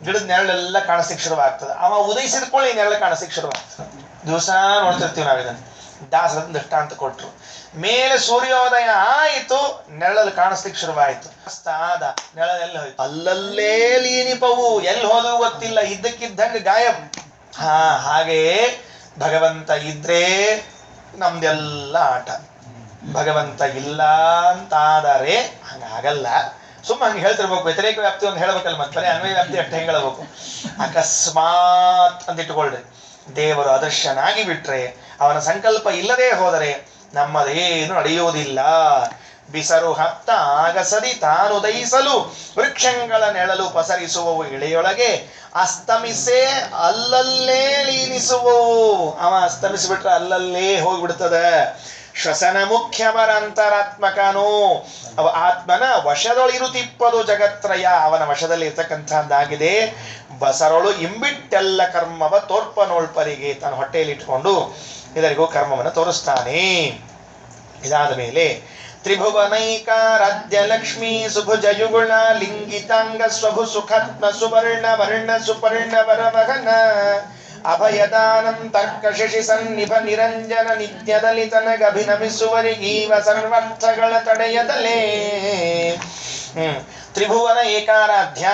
ಗಿಡದ ನೆರಳೆಲ್ಲ ಕಾಣಿಸ್ಲಿಕ್ಕೆ ಶುರುವಾಗ್ತದೆ. ಅವ ಉದಯಿಸಿದ್ಕೊಳ್ಳಿ ನೆರಳು ಕಾಣಿಸ್ಲಿಕ್ಕೆ ಶುರುವಾಗ್ತದೆ. ದಿವಸ ನೋಡ್ತಿರ್ತೀವಿ ನಾವಿದನ್ನು. ದಾಸರ ದೃಷ್ಟಾಂತ ಕೊಟ್ರು. ಮೇಲೆ ಸೂರ್ಯೋದಯ ಆಯಿತು, ನೆರಳಲ್ಲಿ ಕಾಣಿಸ್ಲಿಕ್ಕೆ ಶುರುವಾಯಿತು. ಆದ ನೆರಳೆಲ್ಲ ಹೋಯ್ತು, ಅಲ್ಲಲ್ಲೇ ಲೀನಿಪವು, ಎಲ್ಲಿ ಹೋದ್ರೂ ಗೊತ್ತಿಲ್ಲ, ಇದ್ದಕ್ಕಿದ್ದಂಗೆ ಗಾಯಬ್. ಹಾಗೆಯೇ ಭಗವಂತ ಇದ್ರೆ ನಮ್ದೆಲ್ಲ ಆಟ. ಭಗವಂತ ಇಲ್ಲ ಅಂತಾದರೆ ಹಂಗಾಗಲ್ಲ. ಸುಮ್ಮ ಹಂಗೆ ಹೇಳ್ತಿರ್ಬೇಕು. ವ್ಯತಿರೇಕ ವ್ಯಾಪ್ತಿ ಒಂದು ಹೇಳ್ಬೇಕಲ್ಲ, ಮತ್ತೆ ಬರೀ ಅನ್ವಯ ವ್ಯಾಪ್ತಿ ಅಷ್ಟು ಹೆಂಗೆ ಹೇಳಬೇಕು. ಅಕಸ್ಮಾತ್ ಅಂತ ಇಟ್ಕೊಳ್ರಿ, ದೇವರು ಅದೃಶ್ಯನಾಗಿ ಬಿಟ್ರೆ, ಅವನ ಸಂಕಲ್ಪ ಇಲ್ಲದೆ ಹೋದರೆ ನಮ್ಮದೇನು ನಡೆಯುವುದಿಲ್ಲ. ಬಿಸರು ಹತ್ತ ಆಗಸದಿ ತಾನು ದಯಿಸಲು ವೃಕ್ಷಗಳ ನೆಳಲು ಪಸರಿಸುವವು ಇಳೆಯೊಳಗೆ ಅಸ್ತಮಿಸೇ ಅಲ್ಲಲ್ಲೇ ಲೀನಿಸುವವು. ಅವ ಅಸ್ತಮಿಸಿಬಿಟ್ರೆ ಅಲ್ಲಲ್ಲೇ ಹೋಗ್ಬಿಡ್ತದ. ಶ್ವಸನ ಮುಖ್ಯವರ ಅಂತರಾತ್ಮಕನು, ಅವ ಆತ್ಮನ ವಶದೊಳಿರುತ್ತಿಪ್ಪದು ಜಗತ್ರಯ, ಅವನ ವಶದಲ್ಲಿ ಇರ್ತಕ್ಕಂಥದ್ದಾಗಿದೆ. ಬಸರೊಳು ಇಂಬಿಟ್ಟೆಲ್ಲ ಕರ್ಮವ ತೋರ್ಪನೋಳ್ಪರಿಗೆ, ತನ್ನ ಹೊಟ್ಟೆಯಲ್ಲಿ ಇಟ್ಕೊಂಡು ಇದರಿಗೂ ಕರ್ಮವನ್ನು ತೋರಿಸ್ತಾನೆ. ಇದಾದ ಮೇಲೆ ತ್ರಿಭುವನೈಕಾರಾಧ್ಯ ಲಕ್ಷ್ಮೀ ಸುಭುಜಯುಗುಣ ಲಿಂಗಿತಾಂಗ ಸ್ವಭು ಸುಖಾತ್ಮ ಸುವರ್ಣ ವರ್ಣ ಸುಪರ್ಣ ವರವಹನ ಅಭಯದಾನಂ ತರ್ಕ ಶಶಿ ಸನ್ನಿಭ ನಿರಂಜನ ನಿತ್ಯದಲ್ಲಿ ತನಗಭಿನಮಿಸುವರಿಗೀವ ಸರ್ವರ್ಥಗಳ ತಡೆಯದಲೇ. ತ್ರಿಭುವನ ಏಕಾರಾಧ್ಯ,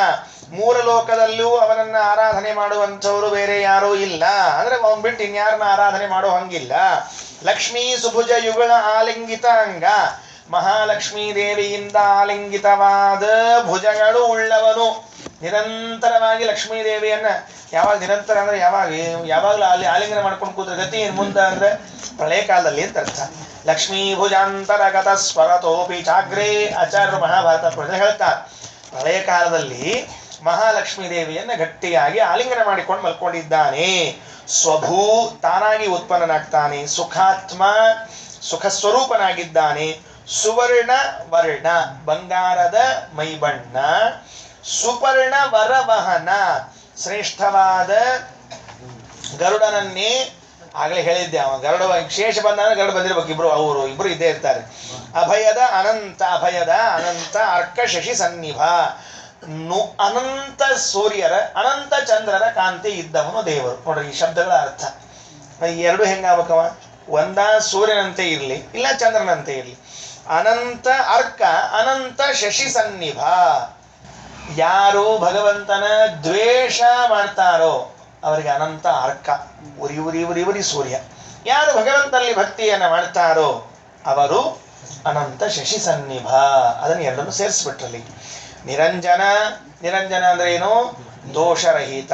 ಮೂರು ಲೋಕದಲ್ಲೂ ಅವನನ್ನ ಆರಾಧನೆ ಮಾಡುವಂಥವರು ಬೇರೆ ಯಾರೂ ಇಲ್ಲ. ಅಂದ್ರೆ ಅವನ್ ಬಿಟ್ಟು ಇನ್ಯಾರನ್ನ ಆರಾಧನೆ ಮಾಡೋ ಹಂಗಿಲ್ಲ. ಲಕ್ಷ್ಮೀ ಸುಭುಜ ಯುಗಳ ಆಲಿಂಗಿತ ಅಂಗ, ಮಹಾಲಕ್ಷ್ಮೀ ದೇವಿಯಿಂದ ಆಲಿಂಗಿತವಾದ ಭುಜಗಳು ಉಳ್ಳವನು. ನಿರಂತರವಾಗಿ ಲಕ್ಷ್ಮೀ ದೇವಿಯನ್ನ ಯಾವಾಗ ನಿರಂತರ ಅಂದ್ರೆ ಯಾವಾಗಲೂ ಆಲಿಂಗನ ಮಾಡ್ಕೊಂಡು ಕೂತ್ರೆ ಗತಿ ಏನ್ ಮುಂದೆ ಅಂದ್ರೆ ಪ್ರಳಯ ಕಾಲದಲ್ಲಿ ಅಂತ ಅರ್ಥ. ಲಕ್ಷ್ಮೀ ಭುಜಾಂತರಗತ ಸ್ವರತೋಪಿ ಚಾಗ್ರೇ, ಆಚಾರ್ಯರು ಮಹಾಭಾರತ ಹೇಳ್ತಾರೆ, ಪ್ರಳಯ ಕಾಲದಲ್ಲಿ ಮಹಾಲಕ್ಷ್ಮೀ ದೇವಿಯನ್ನ ಗಟ್ಟಿಯಾಗಿ ಆಲಿಂಗನ ಮಾಡಿಕೊಂಡು ಮಲ್ಕೊಂಡಿದ್ದಾನೆ. ಸ್ವಭೂ, ತಾನಾಗಿ ಉತ್ಪನ್ನನಾಗ್ತಾನೆ. ಸುಖಾತ್ಮ, ಸುಖ ಸ್ವರೂಪನಾಗಿದ್ದಾನೆ. ಸುವರ್ಣ ವರ್ಣ, ಬಂಗಾರದ ಮೈಬಣ್ಣ. ಸುಪರ್ಣ ವರವಹನ, ಶ್ರೇಷ್ಠವಾದ ಗರುಡನನ್ನೇ ಆಗಲೇ ಹೇಳಿದ್ದೆ. ಅವ ಗರುಡ ವಿಶೇಷ ಬಂದಾಗ ಗರುಡ ಬಂದಿರ್ಬೇಕು, ಇಬ್ರು ಇದ್ದೇ ಇರ್ತಾರೆ. ಅಭಯದ ಅನಂತ ಅರ್ಕ ಶಶಿ ಸನ್ನಿಭ, ಅನಂತ ಸೂರ್ಯರ ಅನಂತ ಚಂದ್ರರ ಕಾಂತಿ ಇದ್ದವನು ದೇವರು. ನೋಡ್ರಿ ಈ ಶಬ್ದಗಳ ಅರ್ಥ. ಎರಡು ಹೆಂಗಾಗಬೇಕವ, ಒಂದ ಸೂರ್ಯನಂತೆ ಇರಲಿ, ಇಲ್ಲ ಚಂದ್ರನಂತೆ ಇರಲಿ. ಅನಂತ ಅರ್ಕ, ಅನಂತ ಶಶಿ ಸನ್ನಿಭ. ಯಾರು ಭಗವಂತನ ದ್ವೇಷ ಮಾಡ್ತಾರೋ ಅವರಿಗೆ ಅನಂತ ಅರ್ಕ, ಉರಿ ಸೂರ್ಯ. ಯಾರು ಭಗವಂತನಲ್ಲಿ ಭಕ್ತಿಯನ್ನ ಮಾಡ್ತಾರೋ ಅವರು ಅನಂತ ಶಶಿ ಸನ್ನಿಭ. ಅದನ್ನು ಎರಡನ್ನು ಸೇರಿಸ್ಬಿಟ್ರಲ್ಲಿ. ನಿರಂಜನ ಅಂದ್ರೆ ಏನು? ದೋಷರಹಿತ,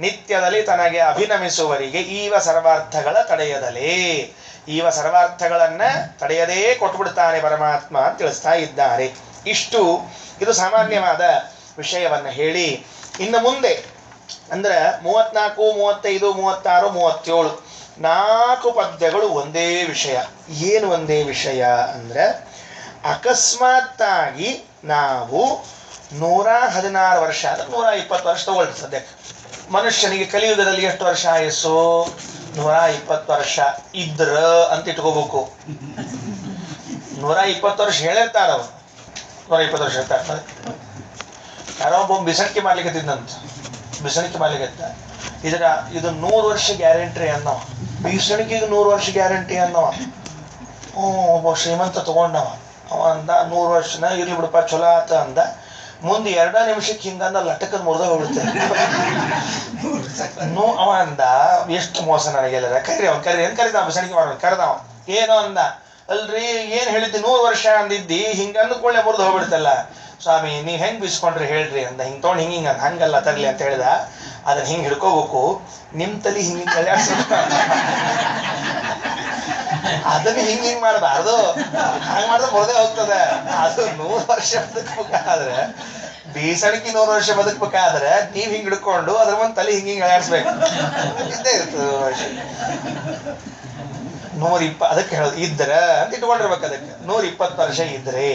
ನಿತ್ಯದಲ್ಲಿ ತನಗೆ ಅಭಿನಮಿಸುವರಿಗೆ ಈವ ಸರ್ವಾರ್ಥಗಳ ತಡೆಯದಲೇ. ಈವ ಸರ್ವಾರ್ಥಗಳನ್ನ ತಡೆಯದೇ ಕೊಟ್ಬಿಡ್ತಾನೆ ಪರಮಾತ್ಮ ಅಂತ ತಿಳಿಸ್ತಾ ಇದ್ದಾರೆ. ಇದು ಸಾಮಾನ್ಯವಾದ ವಿಷಯವನ್ನ ಹೇಳಿ, ಇನ್ನು ಮುಂದೆ ಅಂದ್ರೆ 34, 35, 36, 37 4 ಪದ್ಯಗಳು ಒಂದೇ ವಿಷಯ. ಏನು ಒಂದೇ ವಿಷಯ ಅಂದ್ರೆ, ಅಕಸ್ಮಾತ್ತಾಗಿ ನಾವು 116 ವರ್ಷ ಅಂದ್ರೆ 120 ವರ್ಷ ತಗೊಳ್ಳಿ ಸದ್ಯಕ್ಕೆ. ಮನುಷ್ಯನಿಗೆ ಕಲಿಯುಗದಲ್ಲಿ ಎಷ್ಟು ವರ್ಷ ಆಯಸ್ಸು? 120 ವರ್ಷ ಇದ್ರ ಅಂತ ಇಟ್ಕೋಬೇಕು. 120 ವರ್ಷ ಹೇಳಿರ್ತಾರ ಅವ್ರು. 120 ವರ್ಷ ಹೇಳ್ತಾರೆ. ಯಾರೋ ಒಬ್ಬ ಬಿಸಣಿಕೆ ಮಾಡ್ಲಿಕ್ಕಂತ ಇದು 100 ವರ್ಷ ಗ್ಯಾರಂಟಿ ಅನ್ನೋ. ಬಿಸಣಿಕೆಗೆ 100 ವರ್ಷ ಗ್ಯಾರಂಟಿ ಅನ್ನೋ. ಒಬ್ಬ ಶ್ರೀಮಂತ ತಗೊಂಡವ. ಅವ ಅಂದ 100 ವರ್ಷನ ಇರ್ಲಿ ಬಿಡಪ್ಪ ಚಲೋ ಆತ ಅಂದ. ಮುಂದೆ 2 ನಿಮಿಷಕ್ಕೆ ಹಿಂಗಂದ ಲಟಕದ ಮುರಿದ ಹೋಗ್ಬಿಡುತ್ತೆ. ಅವ ಅಂದ, ಎಷ್ಟು ಮೋಸ ನನಗೆಲ್ಲರ ಕರಿ ಏನ್ ಕರಿದ ಬಿಸಣಿಕೆ ಮಾಡೋಣ ಕರೆದವ. ಏನೋ ಅಂದ, ಅಲ್ರಿ ಏನ್ ಹೇಳಿದ್ದಿ 100 ವರ್ಷ ಅಂದಿದ್ದಿ, ಹಿಂಗ ಅಂದ್ಕೊಳ್ಳೆ ಮುರಿದು ಹೋಗ್ಬಿಡ್ತಲ್ಲ. ಸ್ವಾಮಿ ನೀವ್ ಹೆಂಗ್ ಬಿಸ್ಕೊಂಡ್ರಿ ಹೇಳ್ರಿ ಅಂದ. ಹಿಂಗ್ ತೊಗೊಂಡು ಹಿಂಗ ಹಂಗಲ್ಲ ತರ್ಲಿ ಅಂತ ಹೇಳಿದ. ಅದನ್ನ ಹಿಂಗ್ ಹಿಡ್ಕೋಬೇಕು, ನಿಮ್ ತಲಿ ಹಿಂಗ್ ಅದನ್ನ ಹಿಂಗ್ ಮಾಡಬಾರ್ದು. ಹಂಗ್ ಮಾಡಿದ್ರೆ ಮುರಿದೇ ಹೋಗ್ತದೆ. ಅದು 100 ವರ್ಷ ಬದುಕ್ಬೇಕಾದ್ರೆ, ಬೀಸಣಿಕೆ 100 ವರ್ಷ ಬದುಕ್ಬೇಕಾದ್ರೆ ನೀವ್ ಹಿಂಗ್ ಹಿಡ್ಕೊಂಡು ಅದ್ರ ಒಂದ್ ತಲೆ ಹಿಂಗ್ ಅಳಾಡ್ಸ್ಬೇಕು. ಇದ್ದೇ ಇರ್ತದೆ 100 ವರ್ಷ. 120 ಅದಕ್ಕೆ ಹೇಳೋದು ಇದ್ರ ಅಂತ ಇಟ್ಕೊಂಡಿರ್ಬೇಕು. ಅದಕ್ಕೆ 120 ವರ್ಷ ಇದ್ರೆ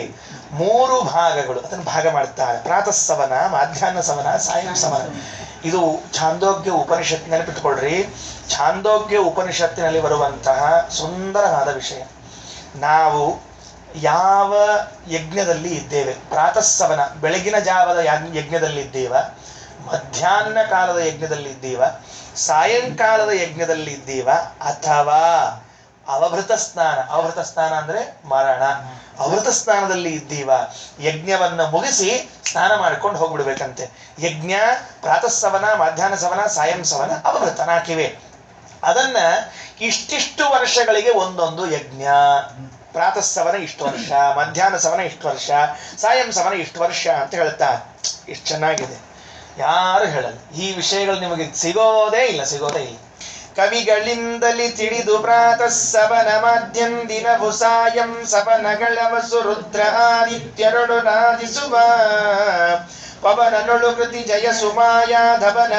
3 ಭಾಗಗಳು ಅದನ್ನು ಭಾಗ ಮಾಡ್ತಾರೆ. ಪ್ರಾತಃ ಸವನ, ಮಾಧ್ಯಾಹ್ನ ಸವನ, ಸಾಯಂ ಸವನ. ಇದು ಛಾಂದೋಗ್ಯ ಉಪನಿಷತ್ತಿನಲ್ಲಿ ಬಿಟ್ಕೊಳ್ರಿ. ಛಾಂದೋಗ್ಯ ಉಪನಿಷತ್ತಿನಲ್ಲಿ ಬರುವಂತಹ ಸುಂದರವಾದ ವಿಷಯ. ನಾವು ಯಾವ ಯಜ್ಞದಲ್ಲಿ ಇದ್ದೇವೆ? ಪ್ರಾತಃ ಸವನ ಬೆಳಗಿನ ಜಾವದ ಯಜ್ಞದಲ್ಲಿ ಇದ್ದೇವ, ಮಧ್ಯಾಹ್ನ ಕಾಲದ ಯಜ್ಞದಲ್ಲಿ ಇದ್ದೀವ, ಸಾಯಂಕಾಲದ ಯಜ್ಞದಲ್ಲಿ ಇದ್ದೀವ, ಅಥವಾ ಅವಭೃತ ಸ್ನಾನ ಅಂದ್ರೆ ಮರಣ, ಅವೃತ ಸ್ನಾನದಲ್ಲಿ ಇದ್ದೀವ. ಯಜ್ಞವನ್ನು ಮುಗಿಸಿ ಸ್ನಾನ ಮಾಡ್ಕೊಂಡು ಹೋಗ್ಬಿಡ್ಬೇಕಂತೆ. ಯಜ್ಞ ಪ್ರಾತಃ ಸವನ, ಮಾಧ್ಯಾಹ್ನ ಸವನ, ಸಾಯಂ ಸವನ, ಅವಭೃತ 4 ಇವೆ. ಅದನ್ನ ಇಷ್ಟಿಷ್ಟು ವರ್ಷಗಳಿಗೆ ಒಂದೊಂದು ಯಜ್ಞ ಪ್ರಾತಃ ಸವನ ಇಷ್ಟು ವರ್ಷ, ಮಧ್ಯಾಹ್ನ ಸವನ ಇಷ್ಟು ವರ್ಷ, ಸಾಯಂ ಸವನ ಇಷ್ಟು ವರ್ಷ ಅಂತ ಹೇಳ್ತಾ. ಎಷ್ಟು ಚೆನ್ನಾಗಿದೆ. ಯಾರು ಹೇಳಲ್ಲ ಈ ವಿಷಯಗಳು, ನಿಮಗೆ ಸಿಗೋದೇ ಇಲ್ಲ. ಕವಿಗಳಿಂದಲಿ ತಿಳಿದು ಪ್ರಾತಃ ಸವನ ಮಾದ್ಯಂದಿನವು ಸಾಯಂ ಸವನಗಳವಸು ರುದ್ರ ಆದಿತ್ಯರೊಡು ನಾದಿಸುವ ಪವನನೊಳು ಕೃತಿ ಜಯ ಸುಮಾಯಾಧವನ